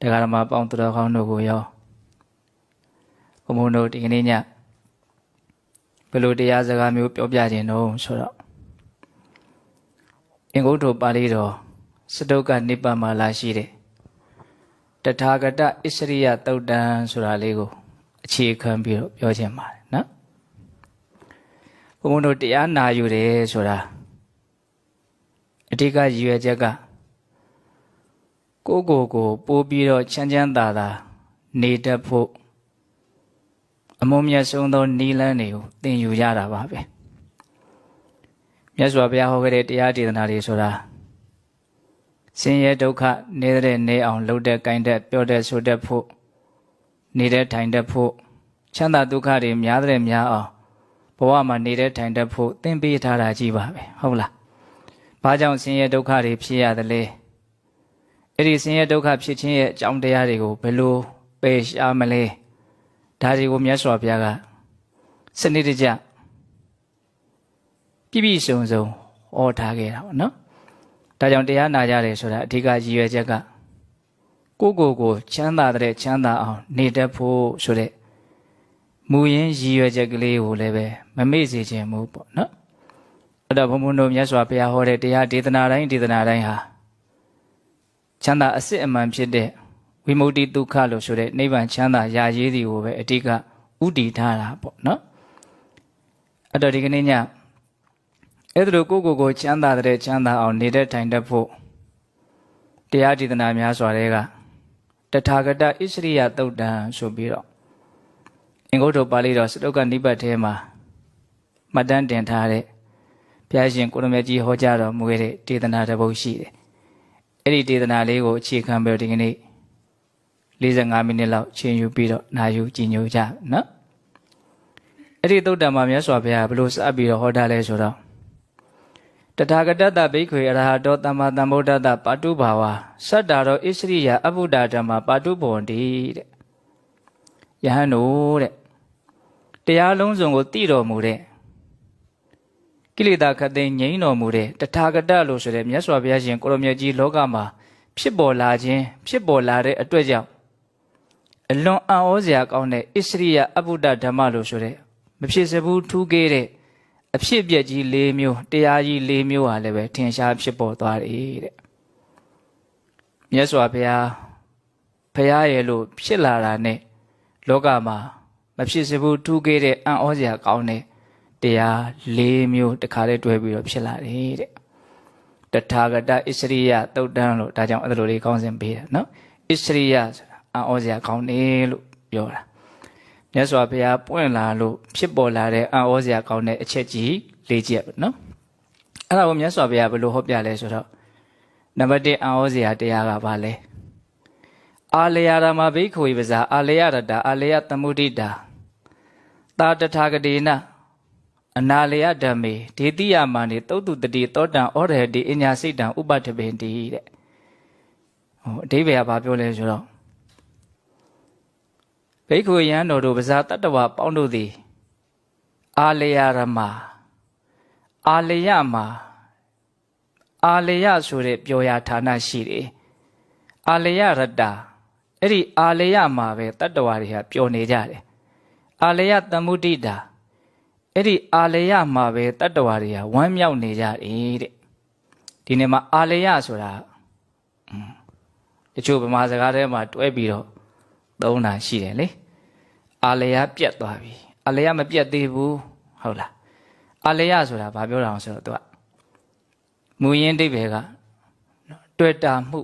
တရားမှာပေါင်းတော်ကောင်းတို့ကိုရောဘုံဘုံတို့ဒီကနေ့ညဘယ်လိုတရားစကားမျိုးပြောပြခြင်းတော့ဆိုတော့အင်္ဂုတ္တပါဠိတော်စတုကနိပ္ပမလာရှိတဲ့တထာဂတဣစရိယသုတ်တံဆိုတာလေးကိုအခြေခံပြီးတော့ပြောခြင်းပါတယ်နော်ဘုံဘုံတို့တရားနာယူတယ်ဆိုတာအဓိကရည်ရွယ်ချက်ကကိုပို့ပြီးတော့ချမ်းသာသာနေတတ်ဖို့အမုံမြတ်ဆုံးသောနိလန်းတွေကိုသင်ယူရတာပါပဲမြတ်စွာဘုရားဟောခဲ့တဲ့တရားဒေသနာတွေဆိုတာဆင်းရဲဒုက္ခနေတဲ့နေအောင်လှုပ်တဲ့ကိုင်းတဲ့ပြောတဲ့ဆိုတဲ့ဖို့နေတဲ့ထိုင်တဲ့ဖို့ချမ်းသာဒုက္ခတွေများတဲ့များအောင်ဘဝမှာနေတဲ့ထိုင်တဲ့ဖို့သင်ပေးထားတာကြီးပါပဲဟုတ်လားဘာကြောင့်ဆင်းရဲဒုက္ခတွေဖြစ်ရသလဲအဲ့ဒီဆင်းရဲဒုက္ခဖြစ်ခြင်းရဲ့အကြောင်းတရားတွေကိုဘယ်လိုပယ်ရှားမလဲဒါတွေကိုမြတ်စွာဘုရားကစနစ်တကျပြည့်စုံဟောထားခဲ့တာပေါ့နော်ဒါကြောင့်တရားနာကြတယ်ဆိုတာအဓိကရည်ရွယ်ချက်ကကိုချမ်းသာတဲ့ချမ်းသာအောင်နေတတ်ဖို့ဆိုတဲ့မူရင်းရည်ရွယ်ချက်ကလေးကိုလည်းပဲမမေ့စေချင်ဘူးပေါ့နော်အဲ့တော့ဘုံဘုံတို့မြတ်စွာဘုရားဟောတဲ့တရားဒေသနာတိုင်းဟာချမ်းသာအစစ်အမှန်ဖြစ်တဲ့ဝိမု ക്തി ဒုက္ခလို့ဆိုတဲ့နိဗ္ဗာန်ချမ်းသာရာရေးသည်ကိုပဲအဓိကဥတည်ထားတာပေါ့နော်အဲ့တော့ဒီကနေ့ညအဲ့ဒါလိုကိုချမ်းသာတဲ့ချမ်းသာအောင်နေတဲ့ထိုင်တတ်ဖို့တရားဒေသနာများစွာတွေကတထာဂတဣစရိယသုတ်တံဆိုပြီးတော့အင်္ဂုတ္တပါဠိတော်စတုကနိပတ်ထဲမှာမှတ်တမ်းတင်ထားတဲ့ဘုရားရှင်ကိုရမကြီးဟောကြားတော်မူခဲ့တဲ့ဒေသနာတစ်ပုဒ်ရှိတယ်အဲ့ဒီဒေသနာလေးကိုအခြေခံပြီးတော့ဒီကနေ့45မိနစ်လောက်ချိန်ယူပြီးတော့နာယူကြည်ညိုကြနော်အဲ့ဒီသုတ်တံမှာမြတ်စွာဘုရားဘယ်လိုစပြီးတော့ဟောထားလဲဆိုတော့တထာဂတတဘိက္ခွေအရဟတောသမ္မာသမ္ဗုဒ္ဓတပါတုဘာဝစတ္တာရောဣစရိယအဘုဒ္ဓဓမ္မပါတုဘောတိတဲ့ယဟန်တို့တဲ့တရားလုံးစုံကိုသိတော်မူတဲ့ကိလေသာခတ်သိမ်းငြိမ်းတော်မူတဲ့တထာဂတလို့ဆိုတဲ့မြတ်စွာဘုရားရှင်ကိုရမြတ်ကြီးလောကမှာဖြစ်ပေါ်လာတဲ့အတွက်ကြောင့်အလွန်အံ့ဩစရာကောင်းတဲ့ဣစရိယအဘုဒ္ဓဓမ္မလို့ဆိုတဲ့မဖြစ်စဘူးထူးခဲ့တဲ့အဖြစ်အပျက်ကြီး၄မျိုးတရားကြီး၄မျိုးဟာလည်းပဲထင်ရှားဖြစ်ပေါ်သွားတယ်တဲ့မြတ်စွာဘုရားရဲ့လို့ဖြစ်လာတာနဲ့လောကမှာမဖြစ်စဘူးထူးခဲ့တဲ့အံ့ဩစရာကောင်းတဲ့တရား၄မျိုးတခါတည်းတွဲပြီးတော့ဖြစ်လာတယ်တဲ့တထာဂတဣစရိယသုတ်တံလို့ဒါကြောင့်အဲ့လိုလေးကောင်းစဉ်ပေးတာနော်ဣစရိယဆိုတာအံ့ဩစရာကောင်းတယ်လို့ပြောတာမြတ်စွာဘုရားပွင့်လာလို့ဖြစ်ပေါ်လာတဲ့အံ့ဩစရာကောင်းတဲ့အချက်ကြီး၄ချက်ပဲနော်အဲ့ဒါကိုမြတ်စွာဘုရားဘယ်လိုဟောပြလဲဆိုတော့နံပါတ်1အံ့ဩစရာတရားကဘာလဲအာလယရမဘိက္ခဝေပဇာအာလယရတအာလယသမုဒိတာသာတထာဂတိနအနာလယဓမ္မေဒေတိယမဏိသုတ်တုတတိသောတံဩရဟတိအညာစိတ်တံဥပတ္ထပင်တိတဲ့အဓိပ္ပာယ်ကဘာပြောလဲဆိုတော့ဘိက္ခဝေယံတော်တို့ပဇာတတ္တဝပေါင်းတို့သည်အာလယရမအာလယမှာအာလယဆိုတဲ့ပြောရာဌာနရှိတယ်အာလယရတ္တာအဲ့ဒီအာလယမှာပဲတတ္တဝတွေဟာပျော်နေကြတယ်အာလယသမုဒိတာအဲ့ဒီအာလယမှာပဲတတ္တဝါတွေကဝမ်းမြောက်နေကြတယ်တဲ့ဒီနေ့မှာအာလယဆိုတာတချို့ဗမာစကားထဲမှာတွဲပြီးတော့သုံးတာရှိတယ်လေအာလယပြတ်သွားပြီအာလယမပြတ်သေးဘူးဟုတ်လားအာလယဆိုတာဘာပြောတာအောင်ဆိုတော့သူကမူရင်းအဓိပ္ပာယ်ကတွေ့တာမှု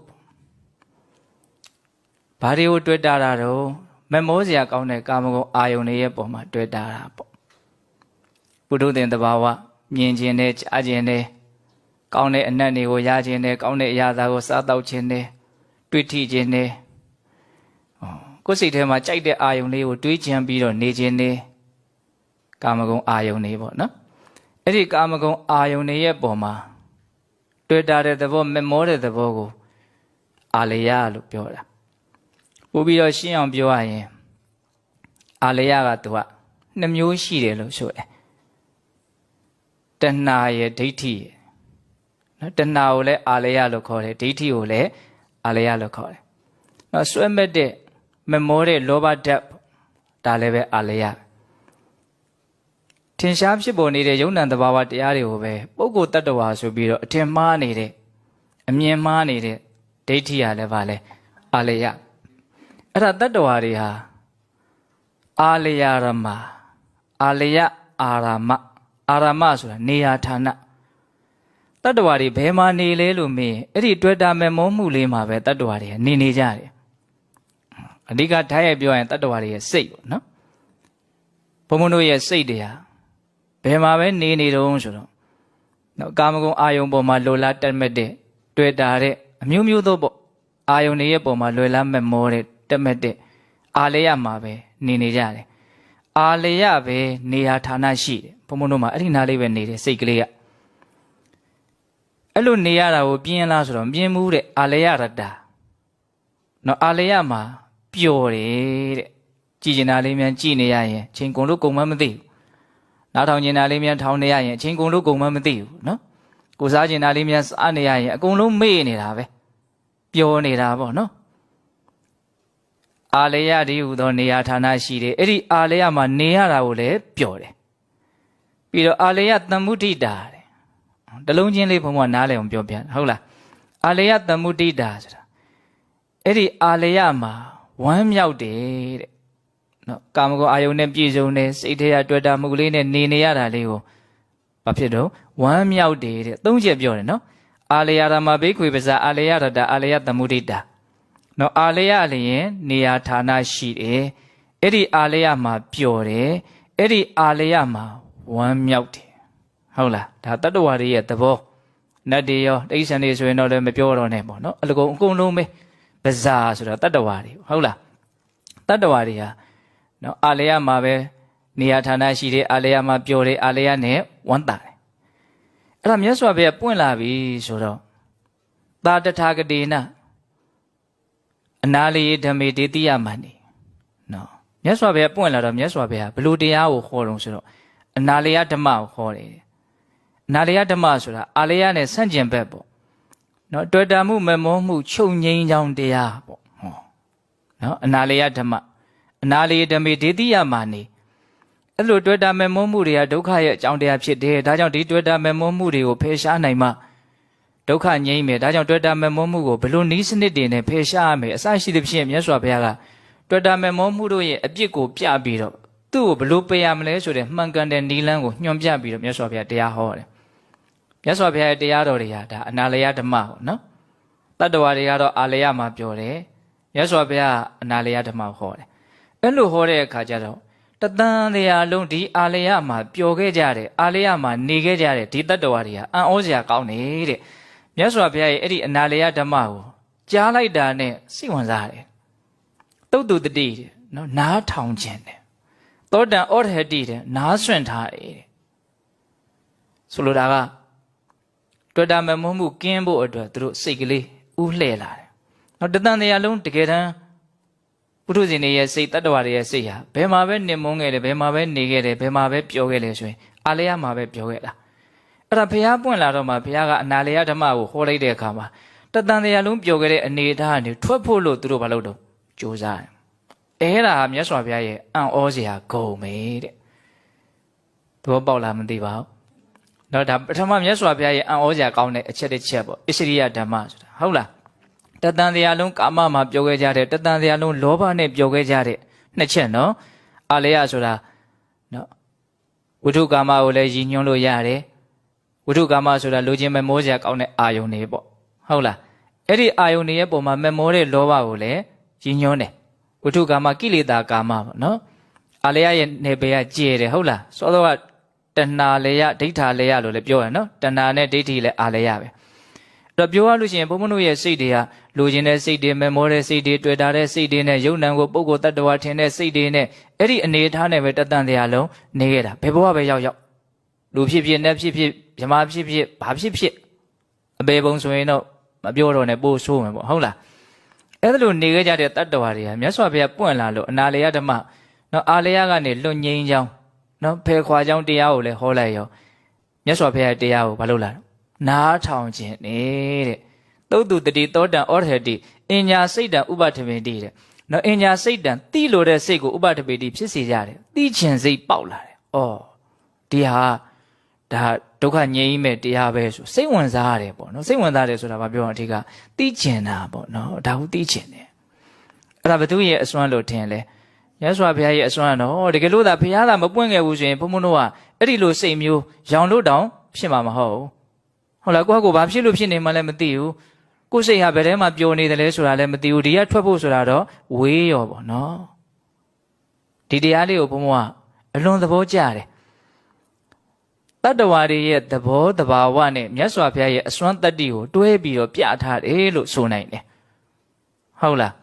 ဘာတွေကိုတွေ့တာတော့မမောစရာကောင်းတဲ့ကာမဂုဏ်အာယုန်တွေရဲ့ပုံမှာတွေ့တာပေါ့ပုထုသင်တဘာဝမြင်ခြင်းနဲ့ကြားခြင်းနဲ့ကောင်းတဲ့အနတ်တွေကိုရခြင်းနဲ့ကောင်းတဲ့အရာသာကိုစားတော့ခြင်းနဲ့တွေ့ထိခြင်းနဲ့ကိုယ်စိတ်ထဲမှာကြိုက်တဲ့အာယုန်လေးကိုတွေးကြံပြီးတော့နေခြင်းနဲ့ကာမဂုဏ်အာယုန်တွေပေါ့နော်အဲ့ဒီကာမဂုဏ်အာယုန်တွေရဲ့ပုံမှာတွေ့တာတဲ့သဘောမမောတဲ့သဘောကိုအာလယလို့ပြောတာပို့ပြီးတော့ရှင်းအောင်ပြောရရင်အာလယကသူက2မျိုးရှိတယ်လို့ဆိုတယ်တဏှာရဲ့ဒိဋ္ဌိရဲ့နော်တဏှာကိုလည်းအာလယလို့ခေါ်တယ်ဒိဋ္ဌိကိုလည်းအာလယလို့ခေါ်တယ် နော်ဆွဲမဲ့တဲ့မမောတဲ့လောဘဓာတ်ဒါလည်းပဲအာလယထင်ရှားဖြစ်ပေါ်နေတဲ့ယုံနံတဘာဝတရားတွေကိုပဲပုဂ္ဂိုလ်တ attva ဆိုပြီးတော့အထင်မှားနေတဲ့အမြင်မှားနေတဲ့ဒိဋ္ဌိရလည်းပါလဲအာလယအဲ့ဒါတ attva တွေဟာအာလယရမအာလယအာရမအာရမဆိုတာနေရာဌာနတ attva တွေဘယ်မှာနေလဲလို့မေးရင်အဲ့ဒီတွေ့တာမဲ့မောမှုလေးမှာပဲတ attva တွေနေကြတယ်အဓိကထားရပြောရင်တ attva တွေရဲ့စိတ်ပေါ့နော်ဘုံဘုံတို့ရဲ့စိတ်တွေဟာဘယ်မှာပဲနေတုံးဆိုတော့နော်ကာမဂုဏ်အာယုံပေါ်မှာလိုလားတက်မဲ့တဲ့တွေ့တာတဲ့အမျိုးမျိုးသောပေါ့အာယုံတွေရဲ့ပေါ်မှာလွယ်လားမဲ့မောတဲ့တက်မဲ့တဲ့အာလယမှာပဲနေကြတယ်အာလယပဲနေရာဌာနရှိတယ်ဘုံဘုံတို့မှာအဲ့ဒီနားလေးပဲနေတဲ့စိတ်ကလေးကအဲ့လိုနေရတာကိုပြင်းလားဆိုတော့ပြင်းမှုတဲ့အာလယရတ္တာနော်အာလယမှာပျော်တယ်တဲ့ကြည်ကျင်တာလေးများကြည်နေရရင်ချိန်ကုန်လို့ကုန်မှမသိဘူးနားထောင်ကျင်တာလေးများထောင်နေရရင်ချိန်ကုန်လို့ကုန်မှမသိဘူးနော်ကိုစားကျင်တာလေးများစားနေရရင်အကုန်လုံးမေ့နေတာပဲပျော်နေတာပေါ့နော်အာလယဒီဟူသောနေရာဌာနရှိတယ်အဲ့ဒီအာလယမှာနေရတာကိုလည်းပျော်တယ်ပြီးတော့အာလယသမ္မုဒိတာတဲ့တလုံးချင်းလေးဘုံဘနားလည်အောင်ပြောပြဟုတ်လားအာလယသမ္မုဒိတာဆိုတာအဲ့ဒီအာလယမှာဝမ်းမြောက်တယ်တဲ့နော်ကာမဂုဏ်အာယုန်နဲ့ပြည့်စုံတဲ့စိတ်ထဲရတွေ့တာမှုလေးနဲ့နေရတာလေးကိုဘာဖြစ်တော့ဝမ်းမြောက်တယ်တဲ့သုံးချက်ပြောတယ်နော်အာလယရမဘိက္ခွေပဇာအာလယရတ္တအာလယသမ္မုဒိတာနော်အာလယလျင်နေရာဌာနရှိတယ်အဲ့ဒီအာလယမှာပျော်တယ်အဲ့ဒီအာလယမှာဝမ်းမြောက်တယ်ဟုတ်လားဒါတတ္တဝါတွေရဲ့သဘောနတ်တွေရောတိဋ္ဌာန်တွေဆိုရင်တော့လည်းမပြောတော့နဲ့ပေါ့နော်အကုန်လုံးပဲပဇာဆိုတာတတ္တဝါတွေဟုတ်လားတတ္တဝါတွေဟာနော်အာလယမှာပဲနေရာဌာနရှိတယ်အာလယမှာပျော်တယ်အာလယနဲ့ဝမ်းသာတယ်အဲ့ဒါမြတ်စွာဘုရားပွင့်လာပြီဆိုတော့သာတထာဂတိနာအနာလေဓမ္မေတေတိယမန္တိနော်မြတ်စွာဘုရားပွင့်လာတော့မြတ်စွာဘုရားဘလို့တရားကိုခေါ်တော့ဆိုတော့အနာလေယဓမ္မကိုခေါ်တယ်အနာလေယဓမ္မဆိုတာအာလယနဲ့ဆန့်ကျင်ဘက်ပေါ့နော်တွေ့တာမှုမမောမှုချုပ်ငြိမ်းကြောင်းတရားပေါ့ဟောနော်အနာလေယဓမ္မအနာလေဓမ္မေဒေတိယမန္တိအဲ့လိုတွေ့တာမမောမှုတွေကဒုက္ခရဲ့အကြောင်းတရားဖြစ်တယ်ဒါကြောင့်ဒီတွေ့တာမမောမှုတွေကိုဖယ်ရှားနိုင်မှဒုက္ခငြိမ်းမယ်ဒါကြောင့်တွေ့တာမမောမှုကိုဘလို့နည်းစနစ်တွေနဲ့ဖယ်ရှားရမယ်အစရှိသဖြင့်မြတ်စွာဘုရားကတွေ့တာမမောမှုတို့ရဲ့အပြစ်ကိုပြပြီးတော့သူ့ကိုဘလို့ပယ်ရမလဲဆိုတဲ့မှန်ကန်တဲ့နည်းလမ်းကိုညွှန်ပြပြီးတော့မြတ်စွာဘုရားတရားဟောတယ်မြတ်စွာဘုရားရဲ့တရားတော်တွေဟာဒါအနာလယဓမ္မပေါ့နော်တတ္တဝါတွေကတော့အာလယမှာပြောတယ်မြတ်စွာဘုရားအနာလယဓမ္မကိုဟောတယ်အဲ့လိုဟောတဲ့အခါကျတော့တသန်းတရားလုံးဒီအာလယမှာပျော်ခဲ့ကြတယ်အာလယမှာနေခဲ့ကြတယ်ဒီတတ္တဝါတွေဟာအံ့ဩစရာကောင်းနေတဲ့မြတ်စွာဘုရားရဲ့အဲ့ဒီအနာလယဓမ္မကိုကြားလိုက်တာနဲ့စိတ်ဝင်စားတယ်တုတ်တုတတိတဲ့နော်နားထောင်ခြင်းတယ်သောတံဩရဟတိတဲ့နားဆွင့်ထားတယ်ဆိုလိုတာကတွေ့တာမမုန်းမှုကင်းဖို့အတွက်သူတို့စိတ်ကလေးဥလှဲ့လာတယ်နော်တသန်းတရားလုံးတကယ်တမ်းပုထုဇဉ်တွေရဲ့စိတ်တတ္တဝါတွေရဲ့စိတ်ဟာဘယ်မှာပဲနေမုန်းခဲ့တယ်ဘယ်မှာပဲနေခဲ့တယ်ဘယ်မှာပဲပျော်ခဲ့တယ်ဆိုရင်အာလယမှာပဲပျော်ခဲ့တာအဲ့ဒါဘုရားပွင့်လာတော့မှဘုရားကအနာလယဓမ္မကိုဟောလိုက်တဲ့အခါမှာတသန်းတရားလုံးပျော်ခဲ့တဲ့အနေအထားကနေထွက်ဖို့လို့သူတို့ဘာလုပ်တော့ကြိုးစားတယ်အဲ့ဒါဟာမြတ်စွာဘုရားရဲ့အံ့ဩစရာဂုဏ်ပဲတဲ့သဘောပေါက်လားမသိပါဘူးတော့ဒါပထမမြတ်စွာဘုရားရဲ့အံ့ဩစရာကောင်းတဲ့အချက်တစ်ချက်ပေါ့ဣရိယဓမ္မဆိုတာဟုတ်လားတသန်းတရားလုံးကာမမှာပျော်ခဲ့ကြတဲ့တသန်းတရားလုံးလောဘနဲ့ပျော်ခဲ့ကြတဲ့နှစ်ချက်နော်အာလယဆိုတာနော်ဝိထုကာမကိုလည်းရည်ညွှန်းလို့ရတယ်ဝိထုကာမဆိုတာလိုချင်မမောစရာကောင်းတဲ့အာယုန်တွေပေါ့ဟုတ်လားအဲ့ဒီအာယုန်တွေရဲ့ပုံမှာမမောတဲ့လောဘကိုလည်းရည်ညွှန်းတယ်ဝိထုကာမကိလေသာကာမပေါ့နော်အာလယရဲ့နေပေကကျဲတယ်ဟုတ်လားစောစောကတဏှာလေယဒိဋ္ဌာလေယလို့လည်းပြောရနော်တဏှာနဲ့ဒိဋ္ဌိလည်းအာလေယပဲအဲ့တော့ပြောရလို့ရှိရင်ဘုံဘုံတို့ရဲ့စိတ်တွေကလိုချင်တဲ့စိတ်တွေမမောတဲ့စိတ်တွေတွေ့တာတဲ့စိတ်တွေနဲ့ယုံနံကိုပုဂ္ဂိုလ်တ attva ထင်တဲ့စိတ်တွေနဲ့အဲ့ဒီအနေထားနဲ့ပဲတသန်းတရားလုံးနေခဲ့တာဘယ်ဘဝပဲရောက်လူဖြစ်ဖြစ်နဲ့ဖြစ်ဖြစ်မြမဖြစ်ဖြစ်ဘာဖြစ်ဖြစ်အပေပုံဆိုရင်တော့မပြောတော့နဲ့ပို့ဆိုးမယ်ပေါ့ဟုတ်လားအဲ့ဒါလိုနေခဲ့ကြတဲ့တ attva တွေဟာမြတ်စွာဘုရားပွင့်လာလို့အနာလေယဓမ္မနော်အာလေယကနေလွတ်ငြိမ်းကြောင်းနော်ဖယ်ခွာကြောင်းတရားကိုလည်းဟောလိုက်ရောမြတ်စွာဘုရားတရားကိုဘာလို့လာနားထောင်ခြင်းနေတဲ့ သုတ်တုတတိသောတံဩရဟတိအင်ညာစိတ်တံဥပထမေတိတဲ့နော်အင်ညာစိတ်တံတိလို့တဲ့စိတ်ကိုဥပထမေတိဖြစ်စေကြတယ်တိချင်စိတ်ပေါက်လာတယ်ဩဒီဟာဒါဒုက္ခငြိမ်းမဲ့တရားပဲဆိုစိတ်ဝင်စားရတယ်ပေါ့နော်စိတ်ဝင်စားတယ်ဆိုတာဘာပြောအောင်အထက်ကတိချင်တာပေါ့နော်ဒါဟုတိချင်တယ်အဲ့ဒါဘသူရဲ့အစွမ်းလို့ထင်လဲမြတ်စွာဘုရားရဲ့အစွမ်းတော့တကယ်လို့သာဘုရားသာမပွင့်ခဲ့ဘူးဆိုရင်ဘုံဘုံတို့ကအဲ့ဒီလိုစိတ်မျိုးရောင်လို့တောင်ဖြစ်မှာမဟုတ်ဘူးဟုတ်လားကိုယ့်ကိုဘာဖြစ်လို့ဖြစ်နေမှလည်းမသိဘူးကိုယ်စိတ်ဟာဘယ်ထဲမှာပျော်နေတယ်လဲဆိုတာလည်းမသိဘူးဒီကထွက်ဖို့ဆိုတာတော့ဝေးရောပေါ့နော်ဒီတရားလေးကိုဘုံဘုံကအလွန်သဘောကျတယ်တတ္တဝါတွေရဲ့သဘောတဘာဝနဲ့မြတ်စွာဘုရားရဲ့အစွမ်းတတ္တိကိုတွဲပြီးတော့ပြထားတယ်လို့ဆိုနိုင်တယ်ဟုတ်လား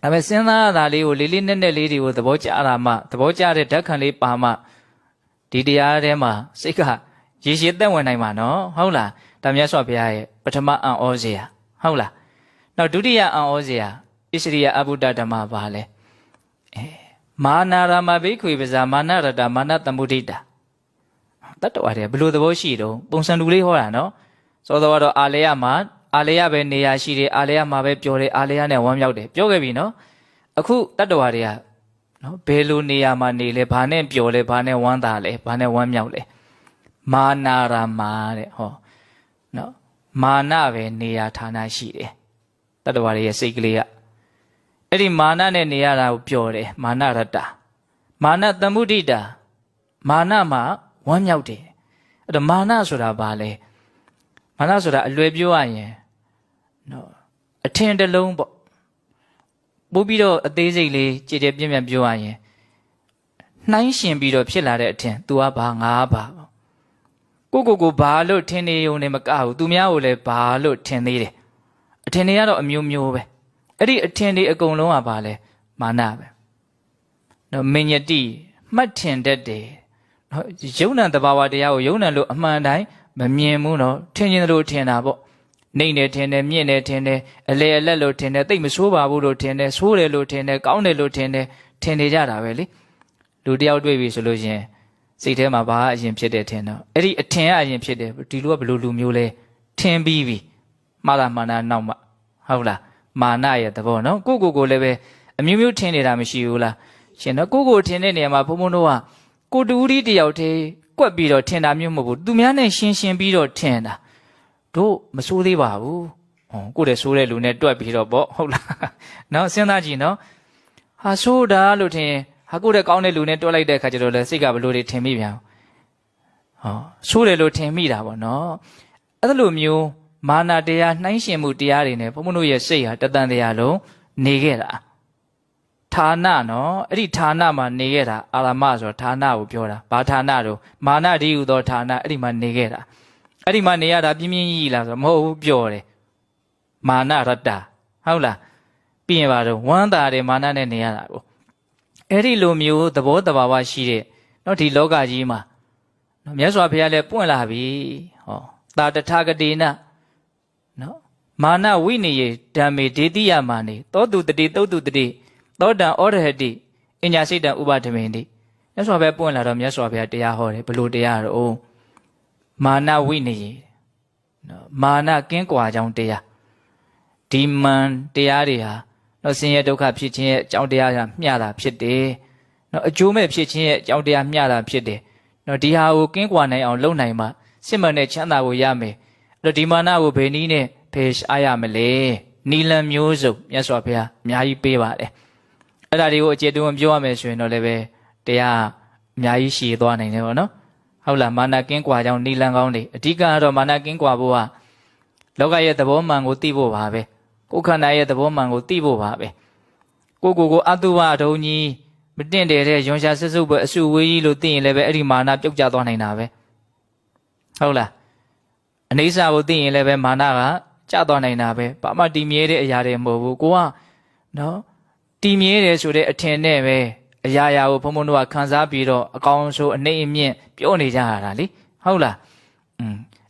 ဒါပေမဲ့စဉ်းစားရတာလေးကိုလေးလေးနက်နက်လေးတွေကိုသဘောကျတာမှသဘောကျတဲ့ဓာတ်ခံလေးပါမှဒီတရားထဲမှာစိတ်ကရေရှည်သက်ဝင်နိုင်မှာနော်ဟုတ်လားဒါမြတ်စွာဘုရားရဲ့ပထမအံဩဇေယဟုတ်လားနောက်ဒုတိယအံဩဇေယဣသရိယအဘုဒ္ဓဓမ္မပါလဲမာနာရမဘိက္ခွေပဇာမာနရတမာနသမုဒိတာတတ္တဝါတွေဘယ်လိုသဘောရှိတော့ပုံစံတူလေးဟောတာနော်စောစောကတော့အာလေယမှာအာလေယပဲနေရာရှိတယ်အာလေယမှာပဲပျော်တယ်အာလေယနဲ့ဝမ်းမြောက်တယ်ပြောခဲ့ပြီနော်အခုတတ္တဝါတွေကနော်ဘယ်လိုနေရာမှာနေလဲဘာနဲ့ပျော်လဲဘာနဲ့ဝမ်းသာလဲဘာနဲ့ဝမ်းမြောက်လဲမာနာရမတဲ့ဟောနော်မာနပဲနေရာဌာနရှိတယ်တတ္တဝါတွေရဲ့စိတ်ကလေးကအဲ့ဒီမာနနဲ့နေရတာကိုပျော်တယ်မာနရတ္တမာနသမုဒိတာမာနမှာဝမ်းမြောက်တယ်အဲ့တော့မာနဆိုတာဘာလဲမာနဆိုတာအလွယ်ပြောရရင်နော်အထင်တလုံးပေါ့ပို့ပြီးတော့အသေးစိတ်လေးကြည်ကြဲပြည့်ပြည့်ပြောရရင်နှိုင်းရှင်ပြီးတော့ဖြစ်လာတဲ့အထင် तू ကဘာငါဘာကိုဘာလို့ထင်နေုံနဲ့မကဘူးသူများကိုလည်းဘာလို့ထင်သေးတယ်အထင်တွေကတော့အမျိုးမျိုးပဲအဲ့ဒီအထင်တွေအကုန်လုံးကဘာလဲမာနပဲနော်မညတိမှတ်ထင်တတ်တယ်နော်ယုံ nant တဘာဝတရားကိုယုံ nant လို့အမှန်တိုင်းမမြင်ဘူးနော်ထင်ရင်လို့ထင်တာပေါ့နှိမ့်တယ်ထင်တယ်မြင့်တယ်ထင်တယ်အလေအလက်လို့ထင်တယ်သိပ်မဆိုးပါဘူးလို့ထင်တယ်ဆိုးတယ်လို့ထင်တယ်ကောင်းတယ်လို့ထင်တယ်ထင်နေကြတာပဲလေလူတယောက်တွေ့ပြီဆိုလို့ရှင်စိတ်ထဲမှာဘာအရင်ဖြစ်တယ်ထင်တော့အဲ့ဒီအထင်ကအရင်ဖြစ်တယ်ဒီလူကဘယ်လိုလူမျိုးလဲထင်ပြီးပြီမှားတာမာနနောက်မှဟုတ်လားမာနရဲ့သဘောနော်ကိုလည်းပဲအမျိုးမျိုးထင်နေတာမရှိဘူးလားရှင်နော်ကိုထင်တဲ့နေရာမှာဘုံဘုံတို့ကကိုတူဦးဒီတယောက်တည်းကွက်ပြီးတော့ထင်တာမျိုးမဟုတ်ဘူးသူများနဲ့ရှင်းပြီးတော့ထင်တာတို့မဆိုးသေးပါဘူးဟောကိုတည်းဆိုးတဲ့လူနဲ့တွက်ပြီးတော့ပေါ့ဟုတ်လားနော်စဉ်းစားကြည့်နော်ဟာဆိုးတာလို့ထင်ဟာကိုတဲ့ကောင်းတဲ့လူနဲ့တွက်လိုက်တဲ့အခါကျတော့လေစိတ်ကဘလို့တွေထင်မိပြန်ဟောဆိုးတယ်လို့ထင်မိတာပေါ့နော်အဲ့လိုမျိုးမာနတရားနှိုင်းရှင်မှုတရားတွေနဲ့ဘုံဘုံတို့ရဲ့စိတ်ဟာတတန်တရားလုံးနေခဲ့တာဌာနနော်အဲ့ဒီဌာနမှာနေခဲ့တာအာရမဆိုဌာနကိုပြောတာဘာဌာနတော့မာနဒီဟုသောဌာနအဲ့ဒီမှာနေခဲ့တာအဲ့ဒီမှာနေရတာပြင်းပြင်းကြီးလားဆိုတော့မဟုတ်ဘူးပြောတယ်မာနရတ္တဟုတ်လားပြီးရင်ပါတော့ဝမ်းသာတယ်မာနနဲ့နေရတာကိုအဲ့ဒီလိုမျိုးသဘောတဘာဝရှိတဲ့နော်ဒီလောကကြီးမှာနော်မြတ်စွာဘုရားလည်းပွင့်လာပြီဟောတာတထာဂတိနနော်မာနဝိနယေဓမ္မေဒေတိယမာနေသောတုတတိသုတ်တုတတိသောတံဩရဟတိအညာစိတ်တံဥပထမေတိမြတ်စွာဘုရားပွင့်လာတော့မြတ်စွာဘုရားတရားဟောတယ်ဘလို့တရားတော့မာနဝိနယေနော်မာနကင်းကွာကြောင်းတရားဒီမန်တရားတွေဟာနော်ဆင်းရဲဒုက္ခဖြစ်ခြင်းရဲ့အကြောင်းတရားကမျှတာဖြစ်တယ်နော်အကျိုးမဲ့ဖြစ်ခြင်းရဲ့အကြောင်းတရားမျှတာဖြစ်တယ်နော်ဒီဟာကိုကင်းကွာနိုင်အောင်လုပ်နိုင်မှစစ်မှန်တဲ့ချမ်းသာကိုရမယ်အဲ့တော့ဒီမာနကိုဘယ်နည်းနဲ့ဖယ်ရှားရမလဲနီလန်မျိုးစုံမြတ်စွာဘုရားအများကြီးပေးပါတယ်အဲ့ဒါတွေကိုအကျေတုံးပြောရမယ်ဆိုရင်တော့လည်းပဲတရားအများကြီးရှည်သွားနိုင်တယ်ပေါ့နော်ဟုတ်လားမာနကင်းကွာကြောင်းနီလန်ကောင်းတွေအဓိကကတော့မာနကင်းကွာဖို့ကလောကရဲ့သဘောမှန်ကိုသိဖို့ပါပဲကိုယ်ခန္ဓာရဲ့သဘောမှန်ကိုသိဖို့ပါပဲကိုအတုဝအထုံးကြီးမတင့်တယ်တဲ့ရွန်ရှာဆက်စုပ်ပဲအစုဝေးကြီးလို့သိရင်လည်းပဲအဲ့ဒီမာနပြုတ်ကျသွားနိုင်တာပဲဟုတ်လားအနိစ္စကိုသိရင်လည်းပဲမာနကကျသွားနိုင်တာပဲဘာမှတည်မြဲတဲ့အရာတွေမဟုတ်ဘူးကိုကနော်တည်မြဲတယ်ဆိုတဲ့အထင်နဲ့ပဲအရာရာကိုဘုံဘုံတို့ကခံစားပြီးတော့အကောင်းဆုံးအနှိမ့်အမြင့်ပြောနေကြရတာလေဟုတ်လား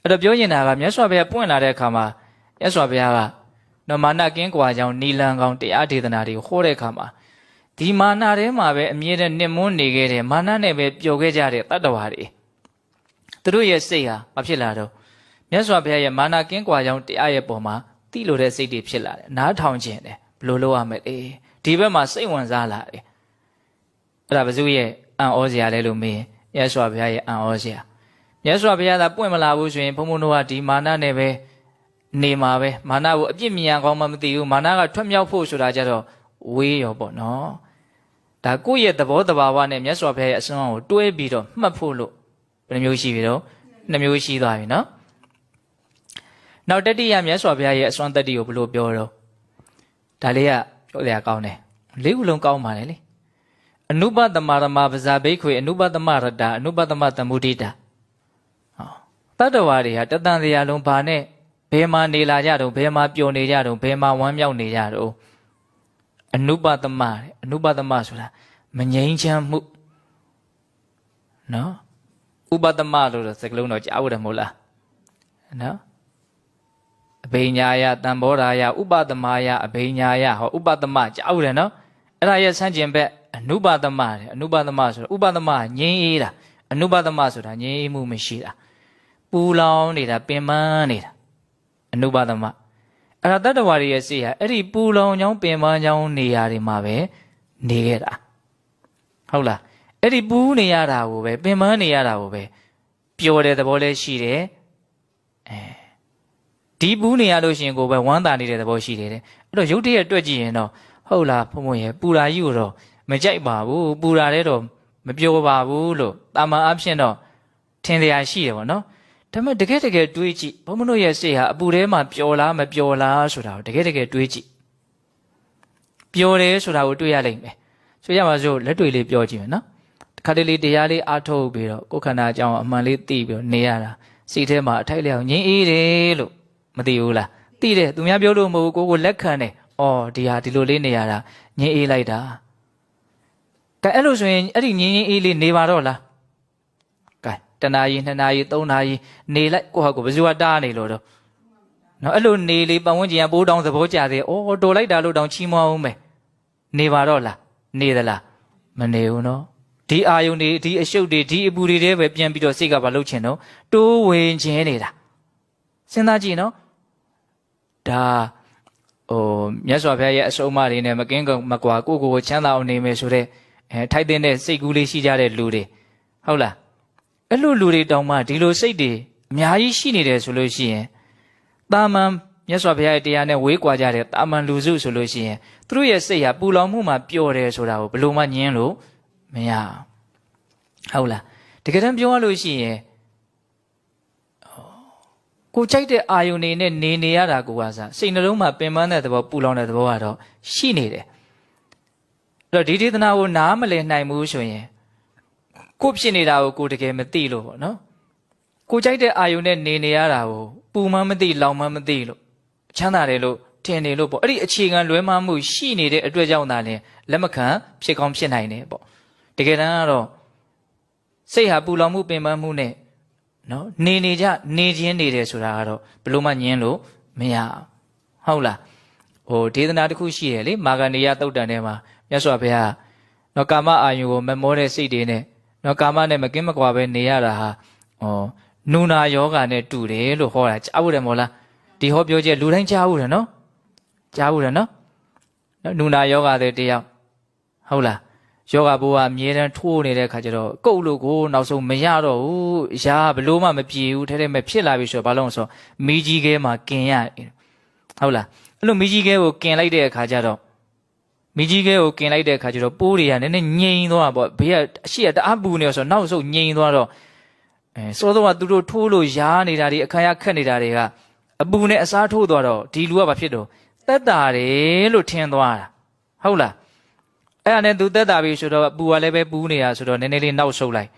အဲ့တော့ပြောနေတာကမြတ်စွာဘုရားပွင့်လာတဲ့အခါမှာမြတ်စွာဘုရားကနော်မာနကင်းကွာကြောင်းနီလန်ကောင်တရားဒေသနာတွေကိုဟောတဲ့အခါမှာဒီမာနထဲမှာပဲအမြဲတမ်းနှိမ့်မွန်းနေခဲ့တဲ့မာနနဲ့ပဲပျော်ခဲ့ကြတဲ့တတ္တဝါတွေသူတို့ရဲ့စိတ်ဟာမဖြစ်လာတော့မြတ်စွာဘုရားရဲ့မာနကင်းကွာကြောင်းတရားရဲ့ပုံမှာသိ တိလို့တဲ့စိတ်တွေဖြစ်လာတယ်နားထောင်ခြင်းတယ်ဘလို့လုပ်ရမလဲဒီဘက်မှာစိတ်ဝင်စားလာတယ်အဲ့ဒါဘယ်သူရဲ့အံ့ဩစရာလဲလို့မေးမြတ်စွာဘုရားရဲ့အံ့ဩစရာမြတ်စွာဘုရားကပွင့်မလာဘူးဆိုရင်ဘုံဘုံတို့ကဒီမာနနဲ့ပဲနေမှာပဲမာနကိုအပြစ်မြင်အောင်မှမသိဘူးမာနကထွက်မြောက်ဖို့ဆိုတာကြတော့ဝေးရောပေါ့နော်ဒါကိုယ့်ရဲ့သဘောတဘာဝနဲ့မြတ်စွာဘုရားရဲ့အစွမ်းကိုတွဲပြီးတော့မှတ်ဖို့လို့ဘယ်နှမျိုးရှိပြီတော့2မျိုးရှိသွားပြီနော်နောက်တတိယမြတ်စွာဘုရားရဲ့အစွမ်းတတိကိုဘယ်လိုပြောတော့ဒါလေးကပြောရကောင်းတယ်လေးခုလုံးကောင်းပါလေလေအနုပသမရမပဇာဘိခွေအနုပသမရတအနုပသမသမုဒိတာတတ္တဝါတွေဟာတတန်တရားလုံးဘာနဲ့ဘယ်မှာနေလာကြတော့ဘယ်မှာပျော်နေကြတော့ဘယ်မှာဝမ်းမြောက်နေကြတော့အနုပသမတဲ့အနုပသမဆိုတာမငြိမ်းချမ်းမှုနော်ဥပသမလို့စကားလုံးတော့ကြားဖို့တယ်မဟုတ်လားနော်အဘိညာယတံဘောဓာယဥပသမယအဘိညာယဟောဥပသမကြားဖို့တယ်နော်အဲ့ဒါရဲ့ဆန့်ကျင်ဘက်အနုပသမတဲ့အနုပသမဆိုတာဥပသမငြိမ်းအေးတာအနုပသမဆိုတာငြိမ်းအေးမှုမရှိတာပူလောင်နေတာပင်ပန်းနေတာအနုပသမအဲ့ဒါတတ္တဝါတွေရဲ့စိတ်ဟာအဲ့ဒီပူလောင်ကြောင်းပင်ပန်းကြောင်းနေရာတွေမှာပဲနေခဲ့တာဟုတ်လားအဲ့ဒီပူးနေရတာကိုပဲပင်ပန်းနေရတာကိုပဲပျော်တဲ့သဘောလေးရှိတယ်ဒီပူးနေရလို့ရှိရင်ကိုပဲဝမ်းသာနေတဲ့သဘောရှိတယ်တဲ့အဲ့တော့ရုပ်တရက်တွက်ကြည့်ရင်တော့ဟုတ်လားဘုံဘုံရဲ့ပူရာကြီးကိုတော့မကြိုက်ပါဘူးပူရာတဲ့တော့မပျော်ပါဘူးလို့တာမန်အဖြစ်တော့ထင်တရားရှိတယ်ပေါ့နော်ဒါပေမဲ့တကယ်တွေးကြည့်ဘုံဘုံတို့ရဲ့စိတ်ဟာအပူထဲမှာပျော်လားမပျော်လားဆိုတာကိုတကယ်တွေးကြည့်ပျော်တယ်ဆိုတာကိုတွေးရလိမ့်မယ်ဆိုရပါစို့လက်တွေ့လေးပြောကြည့်မယ်နော်တခါတလေတရားလေးအားထုတ်ပြီးတော့ကိုယ်ခန္ဓာအကြောင်းအမှန်လေးသိပြီးတော့နေရတာစိတ်ထဲမှာအထိုက်လျောက်ငြိမ်းအေးတယ်လို့မသိဘူးလားသိတယ်သူများပြောလို့မဟုတ်ဘူးကိုလက်ခံတယ်အော်ဒီဟာဒီလိုလေးနေရတာငြိမ်းအေးလိုက်တာကဲအဲ့လိုဆိုရင်အဲ့ဒီငြိမ်းအေးလေးနေပါတော့လားကဲတနာရီ2နာရီ3နာရီနေလိုက်ကိုဟာကိုဘယ်သူကတားနေလို့တော့နော်အဲ့လိုနေလေပတ်ဝန်းကျင်ကပိုးတောင်သဘောကျသေးအော်တော်လိုက်တာလို့တောင်ချီးမွမ်းအောင်ပဲနေပါတော့လားနေသလားမနေဘူးနော်ဒီအာယုန်တွေဒီအရှုပ်တွေဒီအပူတွေတဲပဲပြန်ပြီးတော့စိတ်ကဘာလုပ်ချင်တော့တိုးဝင်ခြင်းနေတာစဉ်းစားကြည့်နော်ဒါမြတ်စွာဘုရားရဲ့အဆုံးအမတွေနဲ့မကင်းမကွာကိုချမ်းသာအောင်နေမယ်ဆိုတဲ့ထိုက်တဲ့စိတ်ကူးလေးရှိကြတဲ့လူတွေဟုတ်လားအဲ့လိုလူတွေတောင်မှဒီလိုစိတ်တွေအများကြီးရှိနေတယ်ဆိုလို့ရှိရင်တာမန်မြတ်စွာဘုရားရဲ့တရားနဲ့ဝေးကွာကြတဲ့တာမန်လူစုဆိုလို့ရှိရင်သူတို့ရဲ့စိတ်ဟာပူလောင်မှုမှာပျော်တယ်ဆိုတာကိုဘယ်လိုမှညင်းလို့မရဟုတ်လားတကယ်တမ်းပြောရလို့ရှိရင်ကိုကြိုက်တဲ့အာယုန်နေနဲ့နေရတာကိုကစားစိတ်နှလုံးမှာပင်ပန်းတဲ့သဘောပူလောင်တဲ့သဘောကတော့ရှိနေတယ်အဲ့တော့ဒီဒေသနာကိုနားမလည်နိုင်ဘူးဆိုရင်ကိုဖြစ်နေတာကိုကိုတကယ်မသိလို့ပေါ့နော်ကိုကြိုက်တဲ့အာယုန်နဲ့နေရတာကိုပူမှမသိလောင်မှမသိလို့ချမ်းသာတယ်လို့ထင်နေလို့ပေါ့အဲ့ဒီအခြေခံလွဲမှားမှုရှိနေတဲ့အတွက်ကြောင့်သာလဲလက်မခံဖြစ်ကောင်းဖြစ်နိုင်တယ်ပေါ့တကယ်တမ်းကတော့စိတ်ဟာပူလောင်မှုပင်ပန်းမှုနဲ့နော်နေခြင်းနေတယ်ဆိုတာကတော့ဘယ်လို့မှညင်းလို့မရဟုတ်လားဒေသနာတစ်ခုရှိတယ်လေမာဂန္ဒီယသုတ်တန်ထဲမှာမြတ်စွာဘုရားနော်ကာမအာယုကိုမမောတဲ့စိတ်တွေနဲ့နော်ကာမနဲ့မကင်းမကွာပဲနေရတာဟာနူနာယောဂာနဲ့တူတယ်လို့ဟောတာကြားဘူးတယ်မို့လားဒီဟောပြောချက်လူတိုင်းကြားဘူးတယ်နော်ကြားဘူးတယ်နော်နူနာယောဂါတဲ့တရားဟုတ်လားယောဂဘိုးကအမြဲတမ်းထိုးနေတဲ့ခါကျတော့ကုတ်လို့ကိုနောက်ဆုံးမရတော့ဘူးရာဘလို့မှမပြေဘူးထဲထဲမဲ့ဖြစ်လာပြီဆိုတော့ဘာလို့ဆိုမီးကြီးခဲမှာกินရဟုတ်လားအဲ့လိုမီးကြီးခဲကိုกินလိုက်တဲ့အခါကျတော့မီးကြီးခဲကိုกินလိုက်တဲ့အခါကျတော့ပိုးတွေကနည်းနည်းငြိမ်သွားပေါ့ဘေးကအရှိကတအားပူနေဆိုတော့နောက်ဆုံးငြိမ်သွားတော့စောစောကသူတို့ထိုးလို့ရာနေတာတွေအခါရခက်နေတာတွေကအပူနဲ့အစားထိုးသွားတော့ဒီလူကဘာဖြစ်တော့တက်တာတယ်လို့ထင်သွားတာဟုတ်လားအဲ့ဒါနဲ့သူတက်တာပြီဆိုတော့ပူကလည်းပဲပူနေရဆိုတော့နည်းနည်းလေးနောက်ဆုတ်လိုက်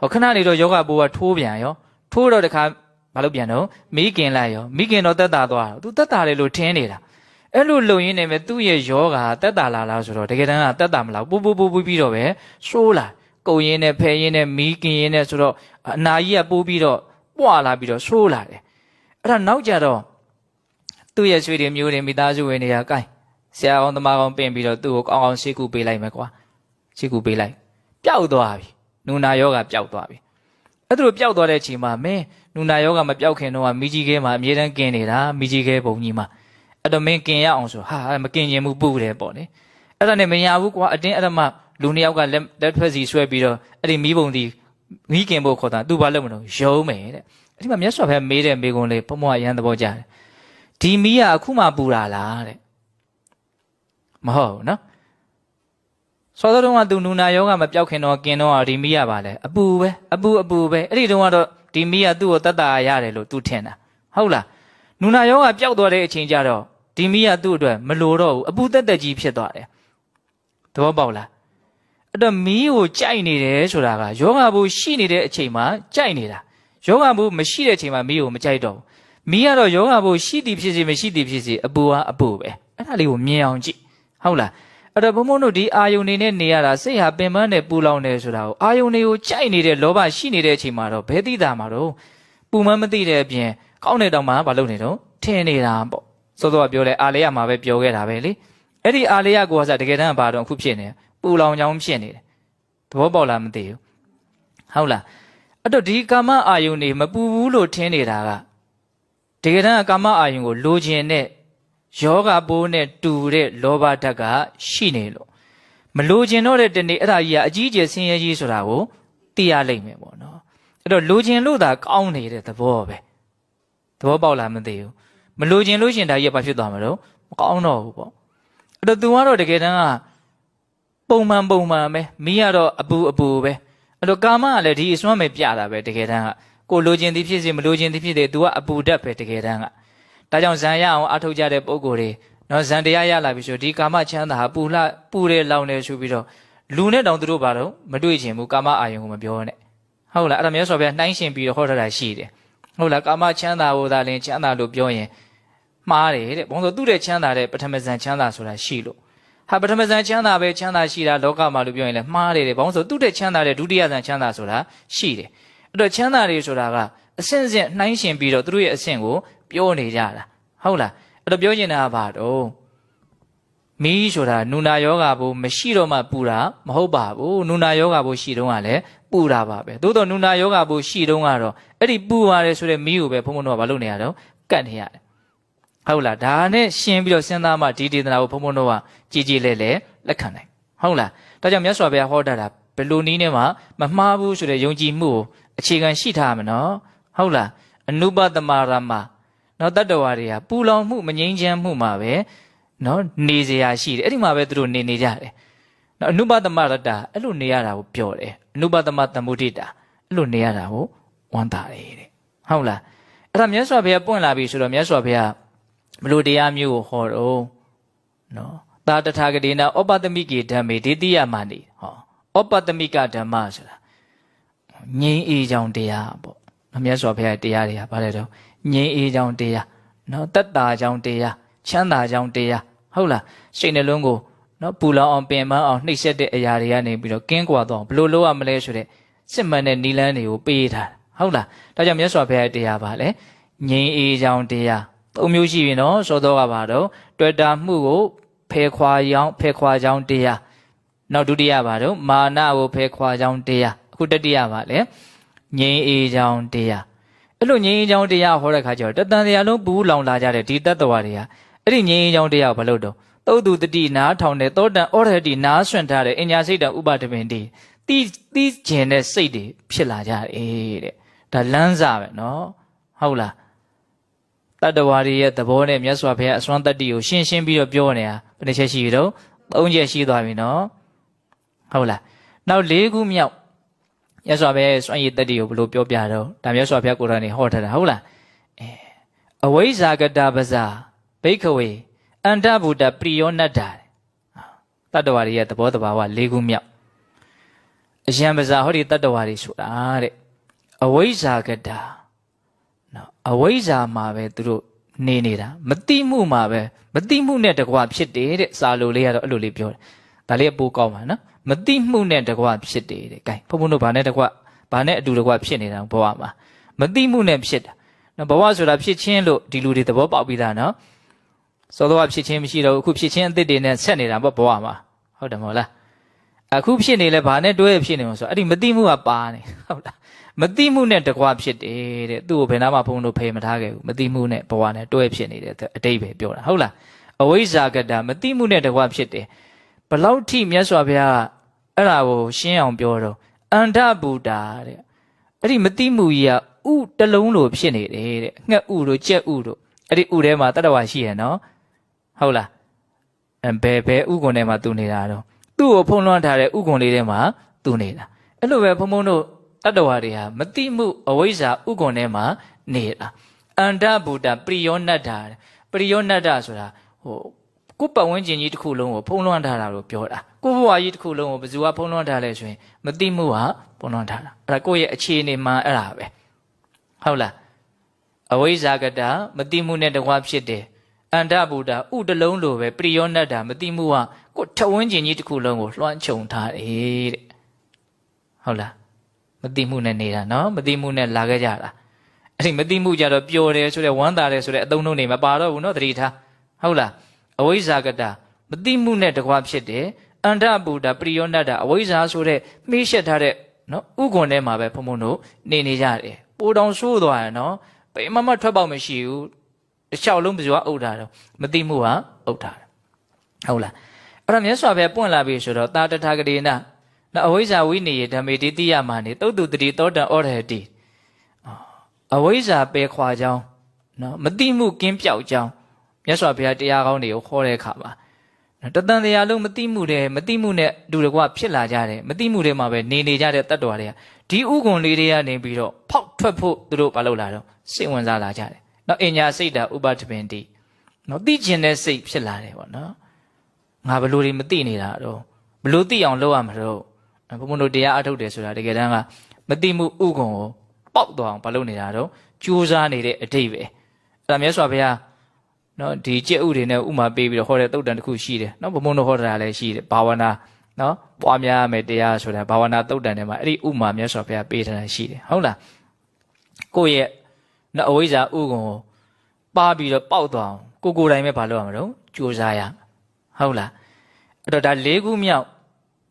ဟောခဏနေတော့ယောဂပူကထိုးပြန်ရောထိုးတော့တခါဘာလို့ပြန်တော့မိခင်လိုက်ရောမိခင်တော့တက်တာသွားတော့သူတက်တာတယ်လို့ထင်နေတာအဲ့လိုလုံရင်းနေမဲ့သူ့ရဲ့ယောဂတက်တာလာလားဆိုတော့တကယ်တမ်းကတက်တာမလားပူပြီးတော့ပဲစိုးလာကုံရင်းနဲ့ဖဲရင်းနဲ့မိခင်ရင်းနဲ့ဆိုတော့အနာကြီးကပိုးပြီးတော့ပွာလာပြီးတော့စိုးလာတယ်အဲ့ဒါနောက်ကြတော့သူ့ရဲ့ဆွေတွေမျိုးတွေမိသားစုဝင်တွေကကိုင်းဆရာအောင်သမားကောင်ပြင်ပြီးတော့သူ့ကိုကောင်းကောင်းရှေ့ကူပေးလိုက်မယ်ကွာရှေ့ကူပေးလိုက်ပျောက်သွားပြီနူနာယောဂပျောက်သွားပြီအဲ့ဒါလိုပျောက်သွားတဲ့အချိန်မှာမင်းနူနာယောဂမပျောက်ခင်တော့မိကြီးခဲမှာအမြဲတမ်းกินနေတာမိကြီးခဲပုံကြီးမှာ အဲ့တော့မင်းกินရအောင်ဆိုဟာမกินရင်မှုပူတယ်ပေါ့လေအဲ့ဒါနဲ့မရဘူးကွာအတင်းအဲ့ဒါမှလူနှစ်ယောက်ကလက်ထွက်စီဆွဲပြီးတော့အဲ့ဒီမီးပုံဒီမီးกินဖို့ခေါ်တာသူဘာလုပ်မလို့ယုံမယ်တဲ့အဲ့ဒီမှာမြတ်စွာဘုရားမေးတဲ့မေးခွန်းလေးဘုံဘွားအရန်သဘောကျတယ်ဒီမီးကအခုမှပူတာလားတဲ့မဟုတ်ဘူးနော်စောစောတုန်းကသူနူနာယောဂမပြောက်ခင်တော့กินတော့ဒီမီးရပါလေအပူပဲအဲ့ဒီတုန်းကတော့ဒီမီးကသူ့ကိုတတ်တာရတယ်လို့သူထင်တာဟုတ်လားနူနာယောဂပျောက်သွားတဲ့အချိန်ကျတော့ဒီမီးကသူ့အတွက်မလိုတော့ဘူးအပူတက်တက်ကြီးဖြစ်သွားတယ်သဘောပေါက်လားအဲ့တော့မီးကိုကြိုက်နေတယ်ဆိုတာကယောဂဘူးရှိနေတဲ့အချိန်မှာကြိုက်နေတာယောဂဘူးမရှိတဲ့အချိန်မှာမီးကိုမကြိုက်တော့ဘူးမီးကတော့ယောဂဘူးရှိသည်ဖြစ်စေမရှိသည်ဖြစ်စေအပူကအပူပဲအဲ့ဒါလေးကိုမြင်အောင်ကြည့်ဟုတ်လားအဲ့တော့ဘုံဘုံတို့ဒီအာယုန်နေနဲ့နေရတာစိတ်ဟာပင်ပန်းနဲ့ပူလောင်နေဆိုတာကိုအာယုန်တွေကိုကြိုက်နေတဲ့လောဘရှိနေတဲ့အချိန်မှာတော့ဘယ်သိတာမှာတော့ပူမမသိတဲ့အပြင်ကောင်းတဲ့တောင်မှမလုပ်နေတော့ထင်နေတာပေါ့စောစောကပြောလဲအာလေရမှာပဲပြောခဲ့တာပဲလေအဲ့ဒီအာလေရကိုကစားတကယ်တမ်းဘာတော့အခုဖြစ်နေပူလောင်ကြောင်းဖြစ်နေတယ်သဘောပေါက်လားမသိဘူးဟုတ်လားအဲ့တော့ဒီကာမအာယုန်နေမပူဘူးလို့ထင်နေတာကတကယ်တမ်းကာမအာယုန်ကိုလိုချင်တဲ့ယောဂပိုးနဲ့တူတဲ့လောဘဓာတ်ကရှိနေလို့မလိုချင်တော့တဲ့တနေ့အဲ့ဒါကြီးကအကြီးကျယ်ဆင်းရဲကြီးဆိုတာကိုသိရလိမ့်မယ်ပေါ့နော်အဲ့တော့လိုချင်လို့သာကောင်းနေတဲ့သဘောပဲသဘောပေါက်လားမသိဘူးမလိုချင်လို့ရှင်ဒါကြီးကဘာဖြစ်သွားမှာတော့မကောင်းတော့ဘူးပေါ့အဲ့တော့ तू ကတော့တကယ်တမ်းကပုံမှန်ပဲမီးကတော့အပူပဲအဲ့တော့ကာမကလည်းဒီအစွမ်းပဲပြတာပဲတကယ်တမ်းကကိုလိုချင်သည်ဖြစ်စေမလိုချင်သည်ဖြစ်စေ तू ကအပူဓာတ်ပဲတကယ်တမ်းကဒါကြောင့်ဇံရအောင်အထောက်ကြတဲ့ပုံကိုယ်တွေနော်ဇံတရားရလာပြီဆိုဒီကာမချမ်းသာဟာပူတယ်လောင်တယ်ဆိုပြီးတော့လူနဲ့တောင်သူတို့ဘာတော့မတွေ့ချင်ဘူးကာမအာယုံကိုမပြောနဲ့ဟုတ်လားအဲ့ဒါမျိုးဆိုပြနှိုင်းရှင်ပြီးတော့ဟောထားတာရှိတယ်ဟုတ်လားကာမချမ်းသာကိုသာလင်ချမ်းသာလို့ပြောရင်မှားတယ်တဲ့ဘုံဆိုသူ့တဲ့ချမ်းသာတဲ့ပထမဇံချမ်းသာဆိုတာရှိလို့ဟာပထမဇံချမ်းသာပဲချမ်းသာရှိတာလောကမှာလို့ပြောရင်လည်းမှားတယ်တဲ့ဘုံဆိုသူ့တဲ့ချမ်းသာတဲ့ဒုတိယဇံချမ်းသာဆိုတာရှိတယ်အဲ့တော့ချမ်းသာတွေဆိုတာကအဆင့်ဆင့်နှိုင်းရှင်ပြီးတော့သူတို့ရဲ့အဆင့်ကိုပြောနေကြတာဟုတ်လားအဲ့တော့ပြောချင်တာကဘာတော့မီးဆိုတာနူနာယောဂါဘူးမရှိတော့မှပူတာမဟုတ်ပါဘူးနူနာယောဂါဘူးရှိတော့ကလည်းပူတာပါပဲသို့တော့နူနာယောဂါဘူးရှိတော့ကတော့အဲ့ဒီပူရတယ်ဆိုတဲ့မီးကိုပဲဘုံဘုံတို့ကမလုပ်နေရတော့ကတ်နေရတယ်ဟုတ်လားဒါနဲ့ရှင်းပြီးတော့စဉ်းစားမှဒီဒေသနာကိုဘုံဘုံတို့ကကြည်ကြည်လဲလက်ခံနိုင်ဟုတ်လားဒါကြောင့်မြတ်စွာဘုရားဟောတာဘယ်လိုနည်းနဲ့မှမမှားဘူးဆိုတဲ့ယုံကြည်မှုကိုအခြေခံရှိထားမှာနော်ဟုတ်လားအနုပသမရမနော်တတ္တဝါတွေကပူလောင်မှုမငြိမ်းချမ်းမှုမှာပဲနော်နေစရာရှိတယ်အဲ့ဒီမှာပဲသူတို့နေကြတယ်နော်အနုပသမရတ္တအဲ့လိုနေရတာကိုပြောတယ်အနုပသမသမုဒိတာအဲ့လိုနေရတာကိုဝမ်းသာတယ်တဲ့ဟုတ်လားအဲ့ဒါမြတ်စွာဘုရားပွင့်လာပြီဆိုတော့မြတ်စွာဘုရားဘလို့တရားမျိုးကိုဟောတော့နော်သာတထာဂတိနာဩပတမိကေဓမ္မေဒေတိယမဏိဟောဩပတမိကဓမ္မဆိုတာငြိမ်းအေးကြောင်းတရားပေါ့နော်မြတ်စွာဘုရားတရားတွေကဘာလဲတော့ငြိမ်းအေးကြောင်းတရားနော်တက်တာကြောင်းတရားချမ်းသာကြောင်းတရားဟုတ်လားစိတ်နှလုံးကိုနော်ပူလောင်အောင်ပင်ပန်းအောင်နှိပ်စက်တဲ့အရာတွေကနေပြီးတော့ကင်းကွာတော့ဘလို့လုပ်ရမလဲဆိုတဲ့စစ်မှန်တဲ့နိလန်းတွေကိုပေးထားတာဟုတ်လားဒါကြောင့်မြတ်စွာဘုရားတရားပါလေငြိမ်းအေးကြောင်းတရားသုံးမျိုးရှိပြီနော်စောတော့ကပါတော့တွေ့တာမှုကိုဖယ်ခွာကြောင်းတရားနောက်ဒုတိယပါတော့မာနကိုဖယ်ခွာကြောင်းတရားအခုတတိယပါလေငြိမ်းအေးကြောင်းတရားအဲ့လိုငြိမ်းအေးကြောင်းတရားဟောတဲ့ခါကျတော့တတန်တရားလုံးပူလောင်လာကြတဲ့ဒီတတ္တဝါတွေကအဲ့ဒီငြိမ်းအေးကြောင်းတရားကိုဘာလို့တော့သုတ်တုတတိနားထောင်တဲ့သောတန်ဩရဟတိနားဆွန့်ထားတဲ့အညာစိတ်တဥပဒပင်တိတီးကျင်တဲ့စိတ်တွေဖြစ်လာကြတယ်တဲ့ဒါလမ်းစာပဲနော်ဟုတ်လားတတ္တဝါတွေရဲ့သဘောနဲ့မြတ်စွာဘုရားအစွမ်းတတ္တိကိုရှင်းပြီးတော့ပြောနေတာဘယ်နှချက်ရှိပြီတော့၃ချက်ရှိသွားပြီနော်ဟုတ်လားနောက်၄ခုမြောက်မြတ်စွာဘုရားရဲ့စွမ်းရည်တတ္တိကိုဘယ်လိုပြောပြတော့ဒါမြတ်စွာဘုရားကိုယ်တိုင်ဟောထားတာဟုတ်လားအဝိဇ္ဇာကတပဇာဘိက္ခဝေအန္တဗုဒ္ဓပရိယောနတ္တာတတ္တဝါတွေရဲ့သဘောတဘာဝ၄ခုမြောက်အယံပဇာဟောဒီတတ္တဝါတွေဆိုတာတဲ့အဝိဇ္ဇာကတနော်အဝိဇ္ဇာမှာပဲသူတို့နေနေတာမတိမှုမှာပဲမတိမှုနဲ့တကွာဖြစ်တယ်တဲ့စာလိုလေးကတော့အဲ့လိုလေးပြောတယ်ဒါလေးပိုကောင်းပါနော်မတိမှုနဲ့တကွာဖြစ်တယ်တဲ့ gain ဘုံဘုံတို့ဘာနဲ့တကွာဘာနဲ့အတူတကွာဖြစ်နေတာဘဝမှာမတိမှုနဲ့ဖြစ်တာနော်ဘဝဆိုတာဖြစ်ချင်းလို့ဒီလူတွေသဘောပေါက်ပြီးသားနော်စောတော့ဖြစ်ချင်းမရှိတော့အခုဖြစ်ချင်းအသစ်တွေနဲ့ဆက်နေတာပေါ့ဘဝမှာဟုတ်တယ်မဟုတ်လားအခုဖြစ်နေလဲဘာနဲ့တွဲဖြစ်နေမှာဆိုအဲ့ဒီမတိမှုကပါနေဟုတ်လား မတိမှုနဲ့တကွာဖြစ်တယ်တဲ့သူ့ကိုဘယ်နာမှဘုန်းတို့ဖေးမထားခဲ့ဘူးမတိမှုနဲ့ဘဝနဲ့တွဲဖြစ်နေတဲ့အတိတ်ပဲပြောတာဟုတ်လားအဝိဇ္ဇာကတမတိမှုနဲ့တကွာဖြစ်တယ်ဘလောက်ထိမြတ်စွာဘုရားအဲ့ဒါကိုရှင်းအောင်ပြောတော့အန္တဗုဒ္ဓတဲ့အဲ့ဒီမတိမှုကြီးကဥတလုံးလိုဖြစ်နေတယ်တဲ့ငှက်ဥတို့ကြက်ဥတို့အဲ့ဒီဥထဲမှာတတ္တဝါရှိရနော်ဟုတ်လားဘယ်ဥကွန်ထဲမှာသူနေတာတော့သူ့ကိုဖုံးလွှမ်းထားတဲ့ဥကွန်လေးထဲမှာသူနေတာအဲ့လိုပဲဘုံဘုံတို့တတ္တဝါတွေဟာမတိမှုအဝိဇ္ဇာဥကွန်ထဲမှာနေတာအန္တဗုဒ္ဓပရိယောနတ္ထပရိယောနတ္ထဆိုတာကိုယ်ပတ်ဝန်းကျင်ကြီးတစ်ခုလုံးကိုဖုံးလွှမ်းထားတာလို့ပြောတာကိုယ်ဘဝကြီးတစ်ခုလုံးကိုဘယ်သူကဖုံးလွှမ်းထားလဲဆိုရင်မတိမှုဟာဖုံးလွှမ်းထားတာအဲ့ဒါကိုယ့်ရဲ့အခြေအနေမှအဲ့ဒါပဲဟုတ်လားအဝိဇ္ဇာကတမတိမှုနဲ့တကွာဖြစ်တယ်အန္တဗုဒ္ဓဥတလုံးလိုပဲပရိယောနတ္ထမတိမှုကကိုယ်ထဝန်းကျင်ကြီးတစ်ခုလုံးကိုလွှမ်းခြုံထားတယ်တဲ့ဟုတ်လားမတိမှုနဲ့နေတာနော်မတိမှုနဲ့လာခဲ့ကြတာအဲ့ဒီမတိမှုကြတော့ပျော်တယ်ဆိုတဲ့ဝမ်းသာတယ်ဆိုတဲ့အသုံးနှုန်းတွေမပါတော့ဘူးနော်သတိထားဟုတ်လားအဝိဇ္ဇာကတမတိမှုနဲ့တကွာဖြစ်တယ်အန္တဗုဒ္ဓပရိယောနတ္ထအဝိဇ္ဇာဆိုတဲ့မှီးရှက်ထားတဲ့နော်ဥကွန်ထဲမှာပဲဘုံဘုံတို့နေကြတယ်ပိုတောင်ဆိုးသွားရနော်ဘယ်မှထွက်ပေါက်မရှိဘူးတစ်လျှောက်လုံးဘယ်သူကအုပ်ထားတော့မတိမှုဟာအုပ်ထားတယ်ဟုတ်လားအဲ့တော့မြတ်စွာဘုရားပွင့်လာပြီဆိုတော့တာတထာဂတိနနော်အဝိဇ္ဇာဝိနည်းဓမ္မေတိတိယမနေသုတ်တုတတိတောတံဩရဟတိအဝိဇ္ဇာပယ်ခွာကြောင်းနော်မတိမှုကင်းပြောက်ကြောင်းမြတ်စွာဘုရားတရားကောင်းတွေကိုခေါ်တဲ့အခါမှာတတန်တရားလုံးမတိမှုနဲ့အတူတကွဖြစ်လာကြတယ်မတိမှုတွေမှာပဲနေကြတဲ့တတ္တဝါတွေကဒီဥကွန်လေးတွေကနေပြီးတော့ဖောက်ထွက်ဖို့သူတို့မလုပ်လာတော့စိတ်ဝင်စားလာကြတယ်နော်အညာစိတ်တာဥပတ္တပင်တိနော်သိကျင်တဲ့စိတ်ဖြစ်လာတယ်ပေါ့နော်ငါဘလို့တွေမသိနေတာတော့ဘလို့သိအောင်လုပ်ရမှာတော့ဘုံဘုံတို့တရားအထုတ်တယ်ဆိုတာတကယ်တမ်းကမသိမှုဥကွန်ကိုပေါက်သွားအောင်မလုပ်နေတာတော့ကြိုးစားနေတဲ့အတိတ်ပဲအဲ့ဒါမြတ်စွာဘုရားနော်ဒီကျက်ဥတွေနဲ့ဥမာပေးပြီးတော့ဟောတဲ့သုတ်တန်တစ်ခုရှိတယ်နော်ဘုံဘုံတို့ဟောတာလည်းရှိတယ်ဘာဝနာနော်ပွားများရမယ်တရားဆိုတာဘာဝနာသုတ်တန်ထဲမှာအဲ့ဒီဥမာမြတ်စွာဘုရားပေးထားတာရှိတယ်ဟုတ်လားကိုယ့်ရဲ့နော်အဝိဇ္ဇာဥကွန်ကိုပါပြီးတော့ပေါက်သွားအောင်ကိုယ်တိုင်ပဲဘာလုပ်ရမှာတော့ကြိုးစားရဟုတ်လားအဲ့တော့ဒါ၄ခုမြောက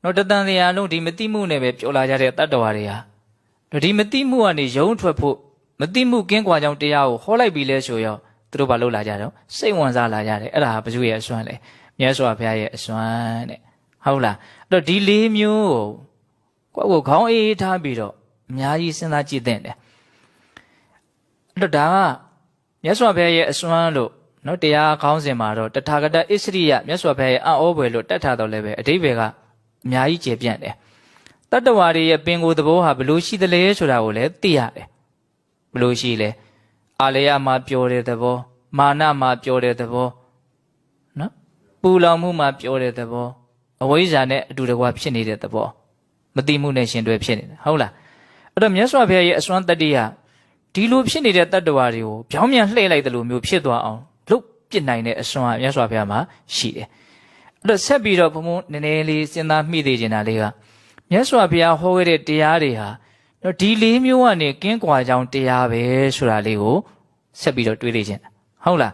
်နော်တတန်တရားလုံးဒီမတိမှုနဲ့ပဲပြောလာကြတဲ့တတ္တဝါတွေဟာဒီမတိမှုကနေရုံးထွက်ဖို့မတိမှုကင်းကွာကြောင်းတရားကိုဟောလိုက်ပြီလဲဆိုရောသူတို့ဘာလုပ်လာကြတော့စိတ်ဝင်စားလာကြတယ်အဲ့ဒါဟာဘုရားရဲ့အစွမ်းလေမြတ်စွာဘုရားရဲ့အစွမ်းတဲ့ဟုတ်လားအဲ့တော့ဒီ၄မျိုးကိုခေါင်းအေးထားပြီးတော့အများကြီးစဉ်းစားကြည့်သင့်တယ်အဲ့တော့ဒါကမြတ်စွာဘုရားရဲ့အစွမ်းလို့နော်တရားခေါင်းစဉ်မှာတော့တထာဂတဣစရိယမြတ်စွာဘုရားရဲ့အံ့ဩဖွယ်လို့တတ်ထားတော့လည်းပဲအဓိပ္ပာယ်ကအများကြီးကျေပြန့်တယ်တတ္တဝါတွေရဲ့ပင်ကိုယ်သဘောဟာဘလို့ရှိသလဲဆိုတာကိုလည်းသိရတယ်ဘလို့ရှိလဲအာလယမှာပျော်တဲ့သဘောမာနမှာပျော်တဲ့သဘောနော်ပူလောင်မှုမှာပျော်တဲ့သဘောအဝိဇ္ဇာနဲ့အတူတကွဖြစ်နေတဲ့သဘောမတိမှုနဲ့ရှင်တွဲဖြစ်နေတယ်ဟုတ်လားအဲ့တော့မြတ်စွာဘုရားရဲ့အစွမ်းတတ္တိယဒီလိုဖြစ်နေတဲ့တတ္တဝါတွေကိုပြောင်းပြန်လှည့်လိုက်တယ်လို့မျိုးဖြစ်သွားအောင်လုပ်ပြစ်နိုင်တဲ့အစွမ်းမြတ်စွာဘုရားမှာရှိတယ်အဲ့တော့ဆက်ပြီးတော့ဘုံဘုံနည်းနည်းလေးစဉ်းစားမိသေးချင်တာလေးကမြတ်စွာဘုရားဟောခဲ့တဲ့တရားတွေဟာဒီ၄မျိုးကနေကင်းကွာကြောင်းတရားပဲဆိုတာလေးကိုဆက်ပြီးတော့တွေးလေခြင်းဟုတ်လာ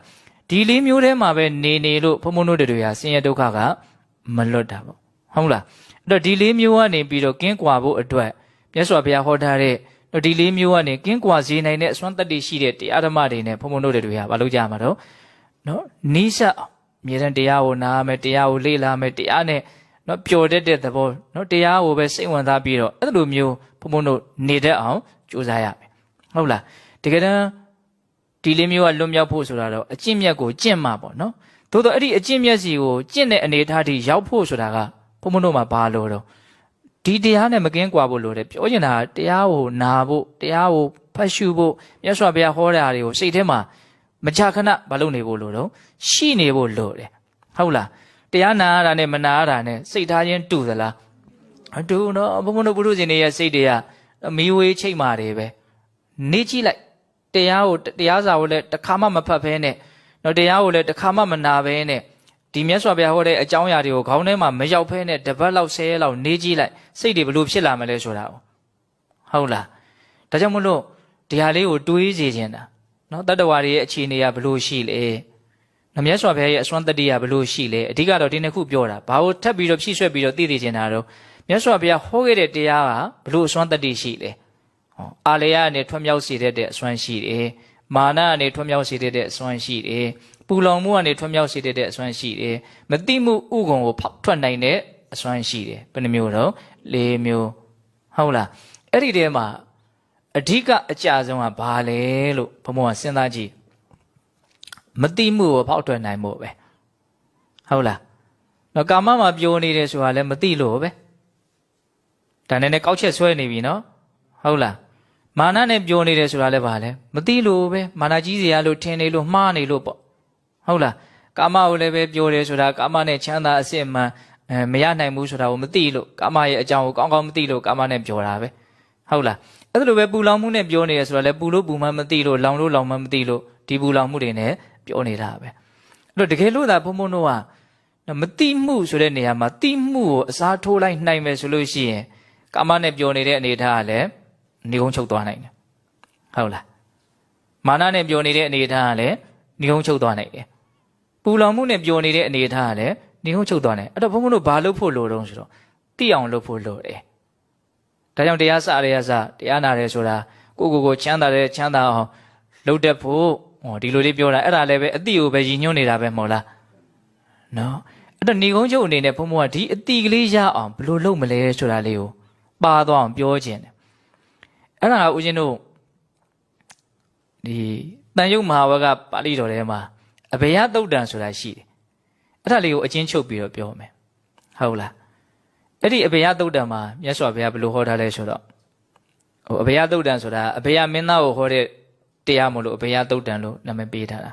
းဒီ၄မျိုးထဲမှာပဲနေလို့ဘုံဘုံတို့တွေဟာဆင်းရဲဒုက္ခကမလွတ်တာပေါ့ဟုတ်လားအဲ့တော့ဒီ၄မျိုးကနေပြီးတော့ကင်းကွာဖို့အတွက်မြတ်စွာဘုရားဟောထားတဲ့ဒီ၄မျိုးကနေကင်းကွာစေနိုင်တဲ့အစွမ်းတတ္တိရှိတဲ့တရားဓမ္မတွေနဲ့ဘုံဘုံတို့တွေဟာမလုပ်ကြမှာတော့နော်နိစ္စအမြဲတမ်းတရားကိုနားမယ်တရားကိုလေ့လာမယ်တရားနဲ့နော်ပျော်တတ်တဲ့သဘောနော်တရားကိုပဲစိတ်ဝင်စားပြီးတော့အဲ့လိုမျိုးဘုံဘုံတို့နေတတ်အောင်ကြိုးစားရမယ်ဟုတ်လားတကယ်တမ်းဒီလေးမျိုးကလွတ်မြောက်ဖို့ဆိုတာတော့အကျင့်မြတ်ကိုကျင့်မှာပေါ့နော်သို့တော့အဲ့ဒီအကျင့်မြတ်စီကိုကျင့်တဲ့အနေအထားထိရောက်ဖို့ဆိုတာကဘုံဘုံတို့မှာဘာလို့တော့ဒီတရားနဲ့မကင်းကွာဖို့လို့တယ်ပြောချင်တာတရားကိုနာဖို့တရားကိုဖတ်ရှုဖို့မြတ်စွာဘုရားဟောတာတွေကိုစိတ်ထဲမှာမကြာခဏမလုပ်နေဖို့လို့တော့ရှိနေဖို့လို့တယ်ဟုတ်လားတရားနာရတာနဲ့မနာရတာနဲ့စိတ်ထားချင်းတူသလားအတူတော့ဘုံဘုံတို့ပုရုဇဉ်တွေရဲ့စိတ်တွေကမီးဝေးချိတ်မာတွေပဲနေကြည့်လိုက်တရားစာကိုလည်းတစ်ခါမှမဖတ်ဘဲနဲ့တော့တရားကိုလည်းတစ်ခါမှမနာဘဲနဲ့ဒီမြတ်စွာဘုရားဟောတဲ့အကြောင်းအရာတွေကိုခေါင်းထဲမှာမရောက်ဘဲနဲ့တပတ်လောက်10ရက်လောက်နေကြည့်လိုက်စိတ်တွေဘလို့ဖြစ်လာမလဲဆိုတာဟုတ်လားဒါကြောင့်မလို့ဒီဟာလေးကိုတွေးစေချင်တာနော်တတ္တဝါတွေရဲ့အခြေအနေကဘလို့ရှိလဲမြတ်စွာဘုရားရဲ့အစွမ်းတတ္တိကဘလို့ရှိလဲအဓိကတော့ဒီနှစ်ခုပြောတာဘာလို့ထပ်ပြီးတော့ဖြည့်ဆွက်ပြီးတော့သိသိချင်တာတော့မြတ်စွာဘုရားဟောခဲ့တဲ့တရားကဘလို့အစွမ်းတတ္တိရှိလဲဟ အာလေယကနေထွံ့မြောက်စေတဲ့အစွမ်းရှိတယ်မာနကနေထွံ့မြောက်စေတဲ့အစွမ်းရှိတယ်ပူလောင်မှုကနေထွံ့မြောက်စေတဲ့အစွမ်းရှိတယ်မတိမှုဥက္ကုံကိုဖောက်ထွက်နိုင်တဲ့အစွမ်းရှိတယ်ဘယ်နှမျိုးတော့၄မျိုးဟုတ်လားအဲ့ဒီထဲမှာအဓိကအကြဆုံးကဘာလဲလို့ဘုံဘုံကစဉ်းစားကြည့်မတိမှုကိုဖောက်ထွက်နိုင်ဖို့ပဲဟုတ်လားနော်ကာမမှာပျော်နေတယ်ဆိုတာလည်းမတိလို့ပဲဒါနဲ့ကောက်ချက်ဆွဲနေပြီနော်ဟုတ်လားမာနနဲ့ပျော်နေတယ်ဆိုတာလည်းဘာလဲမတိလို့ပဲမာနကြီးစရာလို့ထင်နေလို့မှားနေလို့ပေါ့ဟုတ်လားကာမကိုလည်းပဲပျော်တယ်ဆိုတာကာမနဲ့ချမ်းသာအစစ်အမှန်မရနိုင်ဘူးဆိုတာကိုမသိလို့ကာမရဲ့အကြောင်းကိုကောင်းကောင်းမသိလို့ကာမနဲ့ပျော်တာပဲဟုတ်လားအဲ့ဒါလိုပဲပူလောင်မှုနဲ့ပျော်နေရဆိုတာလည်းပူလို့ပူမှမသိလို့လောင်လို့လောင်မှမသိလို့ဒီပူလောင်မှုတွေနဲ့ပျော်နေတာပဲအဲ့တော့တကယ်လို့သာဘုံဘုံတို့ကမတိမှုဆိုတဲ့နေရာမှာတိမှုကိုအစားထိုးလိုက်နိုင်မယ်ဆိုလို့ရှိရင်ကာမနဲ့ပျော်နေတဲ့အနေထားကလည်းနေကုန်းချုပ်သွားနိုင်တယ်ဟုတ်လားမာနနဲ့ပျော်နေတဲ့အနေထားကလည်းနေကုန်းချုပ်သွားနိုင်တယ်ပူလောင်မှုနဲ့ပျော်နေတဲ့အနေထားကလည်းနေကုန်းချုပ်သွားနိုင်အဲ့တော့ဘုံဘုံတို့ဘာလုပ်ဖို့လိုတော့ဆိုတော့တိအောင်လုပ်ဖို့လိုတယ်ဒါကြောင့်တရားစရရစတရားနာတယ်ဆိုတာကိုချမ်းသာတယ်ချမ်းသာအောင်လုပ်တတ်ဖို့ဒီလိုလေးပြောတာအဲ့ဒါလည်းပဲအတိကိုပဲရည်ညွှန်းနေတာပဲမဟုတ်လားနော်အဲ့တော့နေကုန်းချုပ်အနေနဲ့ဘုံဘုံကဒီအတိကလေးရအောင်ဘယ်လိုလုပ်မလဲဆိုတာလေးကိုပါသွားအောင်ပြောခြင်းတယ်အဲ့ဒါကဦးဇင်းတို့ဒီတန်ရုပ်မဟာဝကပါဠိတော်ထဲမှာအဘယသုတ်တံဆိုတာရှိတယ်အဲ့ဒါလေးကိုအချင်းချုပ်ပြီးတော့ပြောမယ်ဟုတ်လားအဲ့ဒီအဘယသုတ်တံမှာမြတ်စွာဘုရားဘယ်လိုဟောထားလဲဆိုတော့အဘယသုတ်တံဆိုတာအဘယမင်းသားကိုဟောတဲ့တရားမလို့အဘယသုတ်တံလို့နာမည်ပေးထားတာ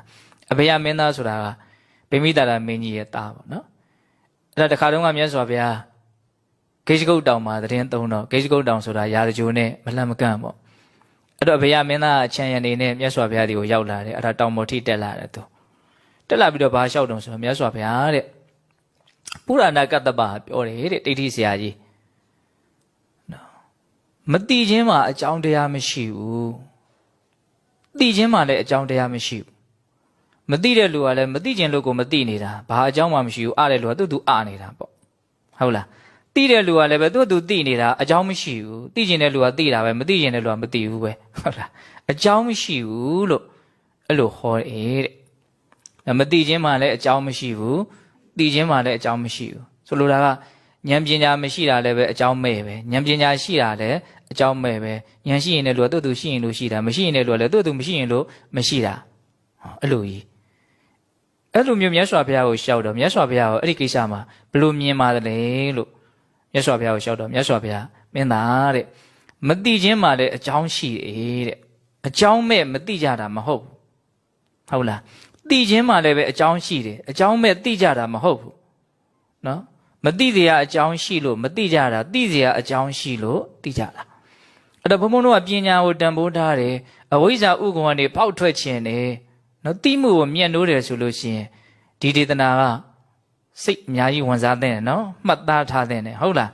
အဘယမင်းသားဆိုတာကဗိမိတာရမင်းကြီးရဲ့သားပေါ့နော်အဲ့ဒါတခါတုန်းကမြတ်စွာဘုရားဂိဇ္ဇကုတ်တောင်မှာသတင်းသုံးတော့ဂိဇ္ဇကုတ်တောင်ဆိုတာရာဇဂျိုနဲ့မလှမ်းမကန့်ပေါ့အဲ့တော့ဘုရားမင်းသားအချမ်းရနေနဲ့မြတ်စွာဘုရားဒီကိုရောက်လာတယ်အဲ့ဒါတောင်ပေါ်ထိတက်လာတယ်သူတက်လာပြီးတော့ဘာလျှောက်တုံဆိုတော့မြတ်စွာဘုရားတဲ့ပုရဏကတ္တပပြောတယ်တဲ့တိဋ္ဌိဆရာကြီးနော်မတိချင်းမှာအကြောင်းတရားမရှိဘူးတိချင်းမှာလည်းအကြောင်းတရားမရှိဘူးမတိတဲ့လူကလည်းမတိချင်းလို့ကိုမတိနေတာဘာအကြောင်းမှမရှိဘူးအားတဲ့လူကသူ့အားနေတာပေါ့ဟုတ်လားတိတဲ့လူကလည်းပဲသူတိနေတာအကြောင်းမရှိဘူးတိကျင်တဲ့လူကတိတာပဲမတိကျင်တဲ့လူကမတိဘူးပဲဟုတ်လားအကြောင်းမရှိဘူးလို့အဲ့လိုဟောတယ်တဲ့မတိချင်းမှလည်းအကြောင်းမရှိဘူးတိချင်းမှလည်းအကြောင်းမရှိဘူးဆိုလိုတာကဉာဏ်ပညာမရှိတာလည်းပဲအကြောင်းမဲ့ပဲဉာဏ်ပညာရှိတာလည်းအကြောင်းမဲ့ပဲဉာဏ်ရှိရင်လည်းလူကသူ့ရှိရင်လို့ရှိတာမရှိရင်လည်းလူကလည်းသူ့မရှိရင်လို့မရှိတာအဲ့လိုကြီးအဲ့လိုမျိုးမြတ်စွာဘုရားကိုရှောက်တော့မြတ်စွာဘုရားကိုအဲ့ဒီကိစ္စမှာဘယ်လိုမြင်ပါတယ်လို့မြတ်စွာဘုရားကိုရှောက်တော့မြတ်စွာဘုရားမင်းသားတဲ့မတိချင်းမှလည်းအကြောင်းရှိတယ်တဲ့အကြောင်းမဲ့မတိကြတာမဟုတ်ဘူးဟုတ်လားတိချင်းမှလည်းပဲအကြောင်းရှိတယ်အကြောင်းမဲ့တိကြတာမဟုတ်ဘူးနော်မတိစရာအကြောင်းရှိလို့မတိကြတာတိစရာအကြောင်းရှိလို့တိကြတာအဲ့တော့ဘုံဘုံတို့ကပညာကိုတန်ဖိုးထားတယ်အဝိဇ္ဇာဥက္ကုံကနေဖောက်ထွက်ခြင်းတယ်နော်တိမှုကိုမြတ်နိုးတယ်ဆိုလို့ရှိရင်ဒီဒေသနာကစိတ်အများကြီးဝင်စားတဲ့နော်မှတ်သားထားတဲ့ဟုတ်လား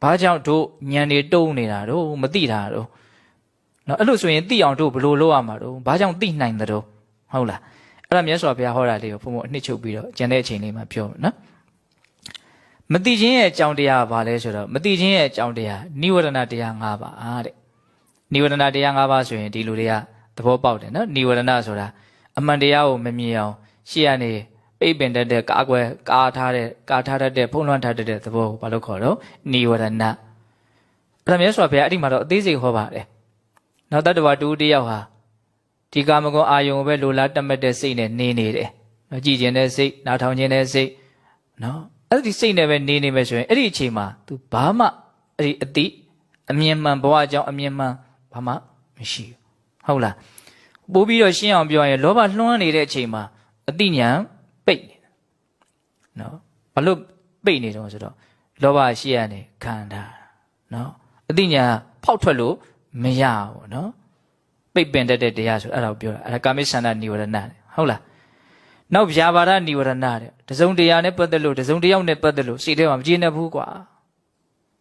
ဘာကြောင့်တို့ဉာဏ်တွေတုံးနေတာတို့မသိတာတို့နော်အဲ့လိုဆိုရင်သိအောင်တို့ဘယ်လိုလုပ်ရမှာတို့ဘာကြောင့်သိနိုင်တယ်တို့ဟုတ်လားအဲ့ဒါမြတ်စွာဘုရားဟောတာလေးကိုဘုံဘုံအနှစ်ချုပ်ပြီးတော့ကျန်တဲ့အချိန်လေးမှာပြောနော်မသိခြင်းရဲ့အကြောင်းတရားကဘာလဲဆိုတော့မသိခြင်းရဲ့အကြောင်းတရားနိဝရဏတရား၅ပါးတဲ့နိဝရဏတရား၅ပါးဆိုရင်ဒီလူတွေကသဘောပေါက်တယ်နော်နိဝရဏဆိုတာအမှန်တရားကိုမမြင်အောင်ရှေ့ကနေပိတ်ပင်တတ်တဲ့ကာကွယ်ကာထားတတ်တဲ့ဖုံးလွှမ်းထားတတ်တဲ့သဘောကိုဘာလို့ခေါ်တော့နိဝရဏအဲ့ဒါမြတ်စွာဘုရားအဲ့ဒီမှာတော့အသေးစိတ်ဟောပါတယ်နောက်တတ္တဝါတူတယောက်ဟာဒီကာမဂုဏ်အာယုံကိုပဲလိုလားတတ်မှတ်တဲ့စိတ်နဲ့နေနေတယ်ကြည်ကျင်တဲ့စိတ်နားထောင်ခြင်းတဲ့စိတ်နော်အဲ့ဒီစိတ်နဲ့ပဲနေမယ်ဆိုရင်အဲ့ဒီအချိန်မှာ तू ဘာမှအဲ့ဒီအတိအမြင်မှန်ဘဝအကြောင်းအမြင်မှန်ဘာမှမရှိဘူးဟုတ်လားပို့ပြီးတော့ရှင်းအောင်ပြောရင်လောဘလွှမ်းနေတဲ့အချိန်မှာအတိညာပိတ်နေတယ်နော်ဘာလို့ပိတ်နေတော့ဆိုတော့လောဘရှိရနေခံတာနော်အတိညာဖောက်ထွက်လို့မရဘူးနော်ပိတ်ပင်တတ်တဲ့တရားဆိုအဲ့ဒါကိုပြောတာအဲ့ဒါကာမိသန္တာနိဝရဏဟုတ်လားနောက်ဗျာပါဒနိဝရဏတဲ့တစုံတရားနဲ့ပတ်သက်လို့တစုံတယောက်နဲ့ပတ်သက်လို့စိတ်ထဲမှာမကျေနပ်ဘူးကွာ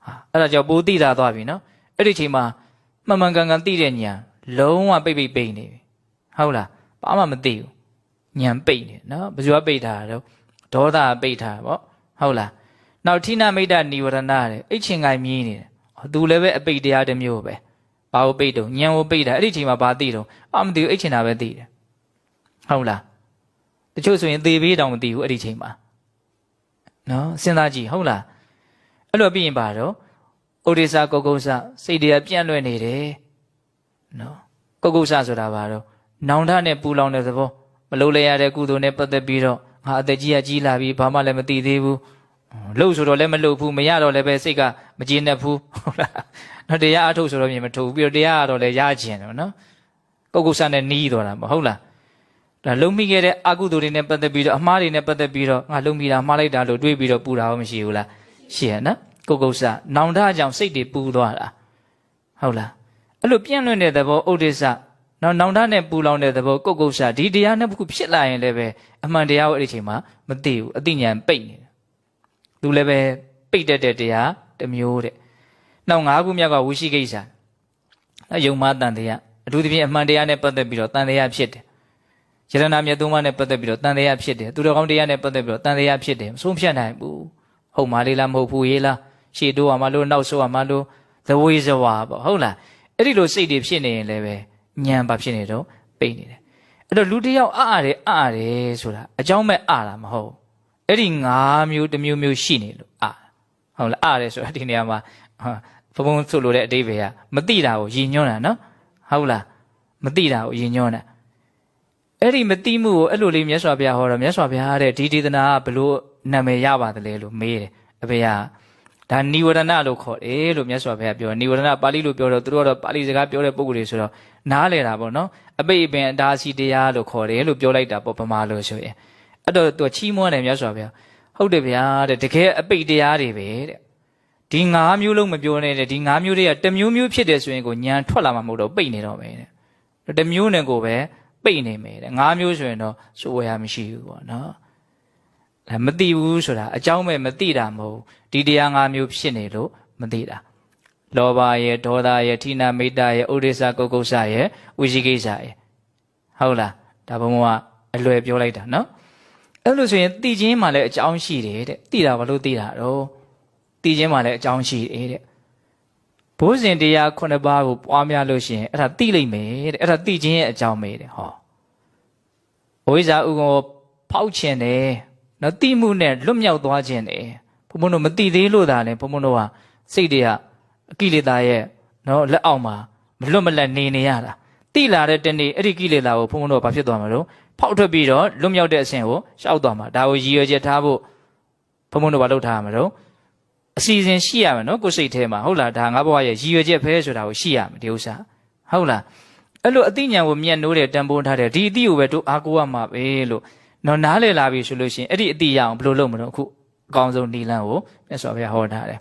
ဟာအဲ့ဒါကြောင့်ပိုးသိတာသွားပြီနော်အဲ့ဒီချိန်မှာမှန်မှန်ကန်ကန်သိတဲ့ဉာဏ်လုံးဝပိတ်နေပြီဟုတ်လားဘာမှမသိဘူးဉာဏ်ပိတ်နေနော်ဘယ်သူကပိတ်ထားတာတော့ဒေါသပိတ်ထားပေါ့ဟုတ်လားနောက်ဌိနမိတ်တနိဝရဏတဲ့အိတ်ချင်ကိုင်းမြည်နေတယ်သူလည်းပဲအပိတ်တရားတစ်မျိုးပဲ ဘာကိုပိတ်တော့ညံကိုပိတ်တာအဲ့ဒီအချိန်မှာဘာသိတော့မသိဘူးအိတ်ချင်တာပဲသိတယ်ဟုတ်လားတချို့ဆိုရင်သေဘေးတောင်မသိဘူးအဲ့ဒီအချိန်မှာနော်စဉ်းစားကြည့်ဟုတ်လားအဲ့လိုပြီးရင်ပါတော့ဥဒိစ္စကုက္ကုစစိတ်တွေကပြန့်လွင့်နေတယ်နော်ကုက္ကုစဆိုတာပါတော့နောင်တနဲ့ပူလောင်တဲ့သဘောမလုံးလဲရတဲ့ကုသိုလ်နဲ့ပတ်သက်ပြီးတော့ငါအသက်ကြီးကြီးလာပြီဘာမှလည်းမသိသေးဘူးလှုပ်ဆိုတော့လည်းမလှုပ်ဘူးမရတော့လည်းပဲစိတ်ကမကျေနပ်ဘူးဟုတ်လားနော်တရားအထုတ်ဆိုတော့မြင်မထုတ်ဘူးပြီးတော့တရားကတော့လည်းရကျင်တယ်နော်ကုက္ကုစနဲ့နီးသွားတာမဟုတ်လားဒါလုံမိခဲ့တဲ့အကုသိုလ်တွေနဲ့ပတ်သက်ပြီးတော့အမှားတွေနဲ့ပတ်သက်ပြီးတော့ငါလုံမိတာမှားလိုက်တာလို့တွေးပြီးတော့ပူတာမရှိဘူးလားရှိရနော်ကုက္ကုစနောင်တကြောင့်စိတ်တွေပူသွားတာဟုတ်လားအဲ့လိုပြန့်လွင့်တဲ့သဘောဥဒိစ္စနောင်တနဲ့ပူလောင်တဲ့သဘောကုက္ကုစဒီတရားနှစ်ခုဖြစ်လာရင်လည်းပဲအမှန်တရားကိုအဲ့ဒီအချိန်မှာမသိဘူးအသိဉာဏ်ပိတ်နေတယ်သူလည်းပဲပိတ်တတ်တဲ့တရားတစ်မျိုးတဲ့နောက်၅ခုမြောက်ကဝိရှိကိစ္စယုံမှားတန်တရားအထူးသဖြင့်အမှန်တရားနဲ့ပတ်သက်ပြီးတော့တန်တရားဖြစ်တယ်ယရဏမြတ်သုံးပါးနဲ့ပတ်သက်ပြီးတော့တန်တရားဖြစ်တယ်သူတော်ကောင်းတရားနဲ့ပတ်သက်ပြီးတော့တန်တရားဖြစ်တယ်မဆုံးဖြတ်နိုင်ဘူးဟုတ်မှာလေလားမဟုတ်ဘူးရေးလားရှေ့တိုးရမှာလို့နောက်ဆိုးရမှာလို့သဝေဇဝါပေါ့ဟုတ်လားအဲ့ဒီလိုစိတ်တွေဖြစ်နေရင်လည်းပဲဉာဏ်ပါဖြစ်နေတော့ပိတ်နေတယ်အဲ့တော့လူတစ်ယောက်ရတယ်ဆိုတာအကြောင်းမဲ့တာမဟုတ်အဲ့ဒီ၅မျိုးတစ်မျိုးမျိုးရှိနေလို့ဟုတ်လားတယ်ဆိုတာဒီနေရာမှာဘုံဘုံဆိုလို့တဲ့အတိပ္ပယ်ကမသိတာကိုယဉ်ညွှန်းတာနော်ဟုတ်လားမသိတာကိုယဉ်ညွှန်းတာအဲ့ဒီမသိမှုကိုအဲ့လိုလေးမြတ်စွာဘုရားဟောတော့မြတ်စွာဘုရားတဲ့ဒီဒေသနာကဘလို့နာမည်ရပါတယ်လဲလို့မေးတယ်အဖေကဒါနိဝရဏလို့ခေါ်တယ်လို့မြတ်စွာဘုရားပြောနိဝရဏပါဠိလိုပြောတော့သူတို့ကတော့ပါဠိစကားပြောတဲ့ပုဂ္ဂိုလ်တွေဆိုတော့နားလဲတာပေါ့နော်အပိတ်အပင်အတားစီတရားလို့ခေါ်တယ်လို့ပြောလိုက်တာပေါ့ဗမာလို့ဆိုရင်အဲ့တော့သူချီးမွမ်းတယ်မြတ်စွာဘုရားဟုတ်တယ်ဗျာတဲ့တကယ်အပိတ်တရားတွေပဲတဲ့ဒီ၅မျိုးလုံးမပြောနဲ့တဲ့ဒီ၅မျိုးတွေကတစ်မျိုးမျိုးဖြစ်တယ်ဆိုရင်ကိုညာထွက်လာမှာမဟုတ်တော့ပိတ်နေတော့မယ်တဲ့တစ်မျိုးနဲ့ကိုပဲပိတ်နေမယ်တဲ့၅မျိုးဆိုရင်တော့စိုးဝယ်ရမရှိဘူးပေါ့နော်မသိဘူးဆိုတာအကြောင်းပဲမသိတာမဟုတ်ဒီတရား၅မျိုးဖြစ်နေလို့မသိတာလောဘရဲ့ဒေါသရဲ့ဌိနမိတ္တရဲ့ဥဒိစ္စကုက္ကုစရဲ့ဝိသိကိစ္စရဲ့ဟုတ်လားဒါဘုံကအလွယ်ပြောလိုက်တာနော်အဲ့လိုဆိုရင်သိခြင်းမှလည်းအကြောင်းရှိတယ်တဲ့သိတာဘာလို့သိတာတော့သိခြင်းမှလည်းအကြောင်းရှိတယ်တဲ့ဘိုးစဉ်တရား9ပါးကိုပွားများလို့ရှိရင်အဲ့ဒါသိလိမ့်မယ်တဲ့အဲ့ဒါသိခြင်းရဲ့အကြောင်းပဲတဲ့ဟောဝိဇ္ဇာဥက္ကိုဖောက်ခြင်းတယ်နော်သိမှုနဲ့လွတ်မြောက်သွားခြင်းတယ်ဘုံဘုံတို့မသိသေးလို့သာလဲဘုံဘုံတို့ကစိတ်တွေကအကိလေသာရဲ့နော်လက်အောက်မှာမလွတ်မလပ်နေရတာသိလာတဲ့တနေ့အဲ့ဒီကိလေသာကိုဘုံဘုံတို့ကဘာဖြစ်သွားမှာလို့ဖောက်ထွက်ပြီးတော့လွတ်မြောက်တဲ့အဆင့်ကိုရှောက်သွားမှာဒါကိုရည်ရွယ်ချက်ထားဖို့ဘုံဘုံတို့ဘာလုပ်ထားရမှာတော့အစီအစဉ်ရှိရမယ်နော်ကိုယ်စိတ်ထဲမှာဟုတ်လားဒါငါဘဝရဲ့ရည်ရွယ်ချက်ပဲဆိုတာကိုရှိရမယ်ဒီဥစ္စာဟုတ်လားအဲ့လိုအသိဉာဏ်ကိုမြတ်နိုးတဲ့တန်ဖိုးထားတဲ့ဒီအသိကိုပဲတို့အားကိုးရမှာပဲလို့နော်နားလည်လာပြီဆိုလို့ရှိရင်အဲ့ဒီအသိရအောင်ဘယ်လိုလုပ်မလို့အခုအကောင်းဆုံးနိလန်းကိုမြတ်စွာဘုရားဟောထားတယ်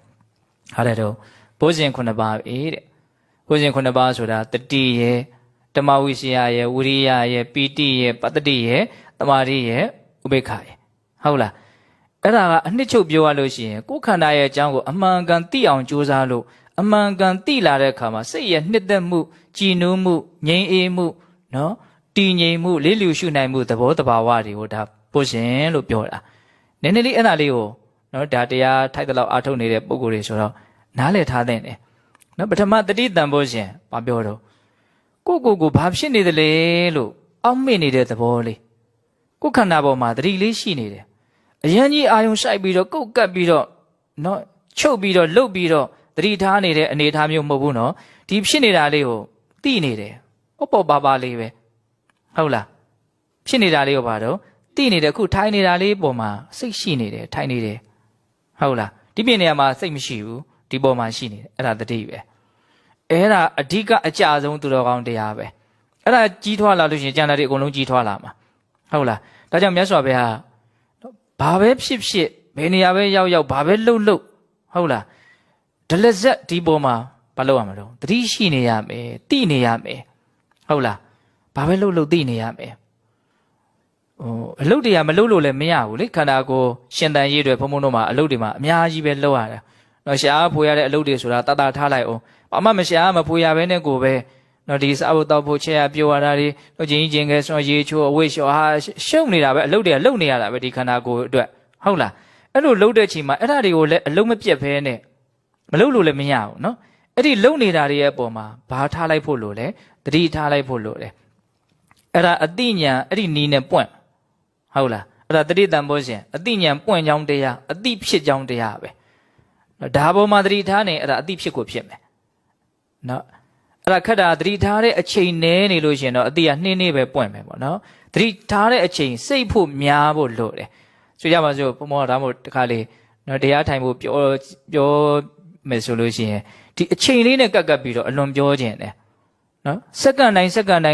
ဟာတဲ့တော့ဘုဇင်9ပါးပဲတဲ့ဘုဇင်9ပါးဆိုတာတတိရဲ့ဓမ္မဝိစီယရဲ့ဝိရိယရဲ့ပီတိရဲ့ပတ္တိရဲ့တမာတိရဲ့ဥပေက္ခရဲ့ဟုတ်လားအဲ့ဒါကအနှစ်ချုပ်ပြောရလို့ရှိရင်ကိုယ်ခန္ဓာရဲ့အကြောင်းကိုအမှန်ကန်သိအောင်ကြိုးစားလို့အမှန်ကန်သိလာတဲ့အခါမှာစိတ်ရဲ့နှစ်သက်မှုကြည်နူးမှုငြိမ်အေးမှုနော်တည်ငြိမ်မှုလေးလျူရှုနိုင်မှုသဘောတဘာဝတွေကိုဒါပုရှင်လို့ပြောတာနည်းနည်းလေးအဲ့ဒါလေးကိုနော်ဒါတရားထိုက်တဲ့လောက်အားထုတ်နေတဲ့ပုံကိုယ်တွေဆိုတော့နားလည်ထားတဲ့တယ်နော်ပထမတတိတန်ပုရှင်ဘာပြောတော့ကိုဘာဖြစ်နေသလဲလို့အောက်မေ့နေတဲ့သဘောလေးကိုယ်ခန္ဓာပေါ်မှာတတိလေးရှိနေတယ်အရင်ကြီးအာယုံဆိုင်ပြီးတော့ကုတ်ကပ်ပြီးတော့နော်ချုပ်ပြီးတော့လှုပ်ပြီးတော့တတိထားနေတဲ့အနေထားမျိုးမဟုတ်ဘူးနော်ဒီဖြစ်နေတာလေးကိုသိနေတယ်ပေါ့ပါလေးပဲဟုတ်လားဖြစ်နေတာလေးကိုပါတော့သိနေတယ်အခုထိုင်နေတာလေးပေါ်မှာစိတ်ရှိနေတယ်ထိုင်နေတယ်ဟုတ်လားဒီပြင်နေရာမှာစိတ်မရှိဘူးဒီပေါ်မှာရှိနေတယ်အဲ့ဒါတတိပဲအဲ့ဒါအဓိကအကြဆုံးသူတော်ကောင်းတရားပဲအဲ့ဒါကြီးထွားလာလို့ရှိရင်ကျန်တာတွေအကုန်လုံးကြီးထွားလာမှာဟုတ်လားဒါကြောင့်မြတ်စွာဘုရားဘာပဲဖြစ်ဘယ်နေရာပဲရောက်ဘာပဲလှုပ်ဟုတ်လားဒလဇက်ဒီပေါ်မှာဘာလုပ်ရမလို့တတိရှိနေရမယ်သိနေရမယ်ဟုတ်လားဘာပဲလှုပ်သိနေရမယ်အလုပ်တွေကမလုပ်လို့လည်းမရဘူးလေခန္ဓာကိုယ်ရှင်သန်ရေးတွေဘုံဘုံတို့မှာအလုပ်တွေမှာအများကြီးပဲလုပ်ရတာတော့ရှားဖွေရတဲ့အလုပ်တွေဆိုတာတတထားလိုက်အောင်ဘာမှမရှားမဖွေရဘဲနဲ့ကိုပဲနော်ဒီစားဖို့တောက်ဖို့ချက်ရပြောရတာတွေတော့ချင်းကဲဆွရေချိုးအဝိရှောဟာရှုံနေတာပဲအလုပ်တွေကလုပ်နေရတာပဲဒီခန္ဓာကိုယ်အတွက်ဟုတ်လားအဲ့လိုလုပ်တဲ့ချိန်မှာအဲ့ဒါတွေကိုလည်းအလုံးမပြတ်ဘဲနဲ့မလုပ်လို့လည်းမရဘူးနော် အဲ့ဒီလုံနေတာတွေရဲ့အပေါ်မှာဘာထားလိုက်ဖို့လို့လဲတတိထားလိုက်ဖို့လို့လဲအဲ့ဒါအတိညာအဲ့ဒီနီးနဲ့ပွင့်ဟုတ်လားအဲ့ဒါတတိတန်ဖို့ရှင်အတိညာပွင့်ကြောင်းတရားအတိဖြစ်ကြောင်းတရားပဲဒါပေါ်မှာတတိထားနေအဲ့ဒါအတိဖြစ်ကိုဖြစ်မယ်နော်အဲ့ဒါခက်တာတတိထားတဲ့အချိန်နဲနေလို့ရှင်တော့အတိကနှင်းနှင်းပဲပွင့်မယ်ပေါ့နော်တတိထားတဲ့အချိန်စိတ်ဖို့များဖို့လို့တယ်ဆိုရပါစို့ဘုမောဒါမှမဟုတ်တခါလေနော်တရားထိုင်ဖို့ပြောမယ်ဆိုလို့ရှိရင်ဒီအချိန်လေးနဲ့ကပ်ပြီးတော့အလွန်ပြောခြင်းတယ်နော်စက္ကန့်တိုင်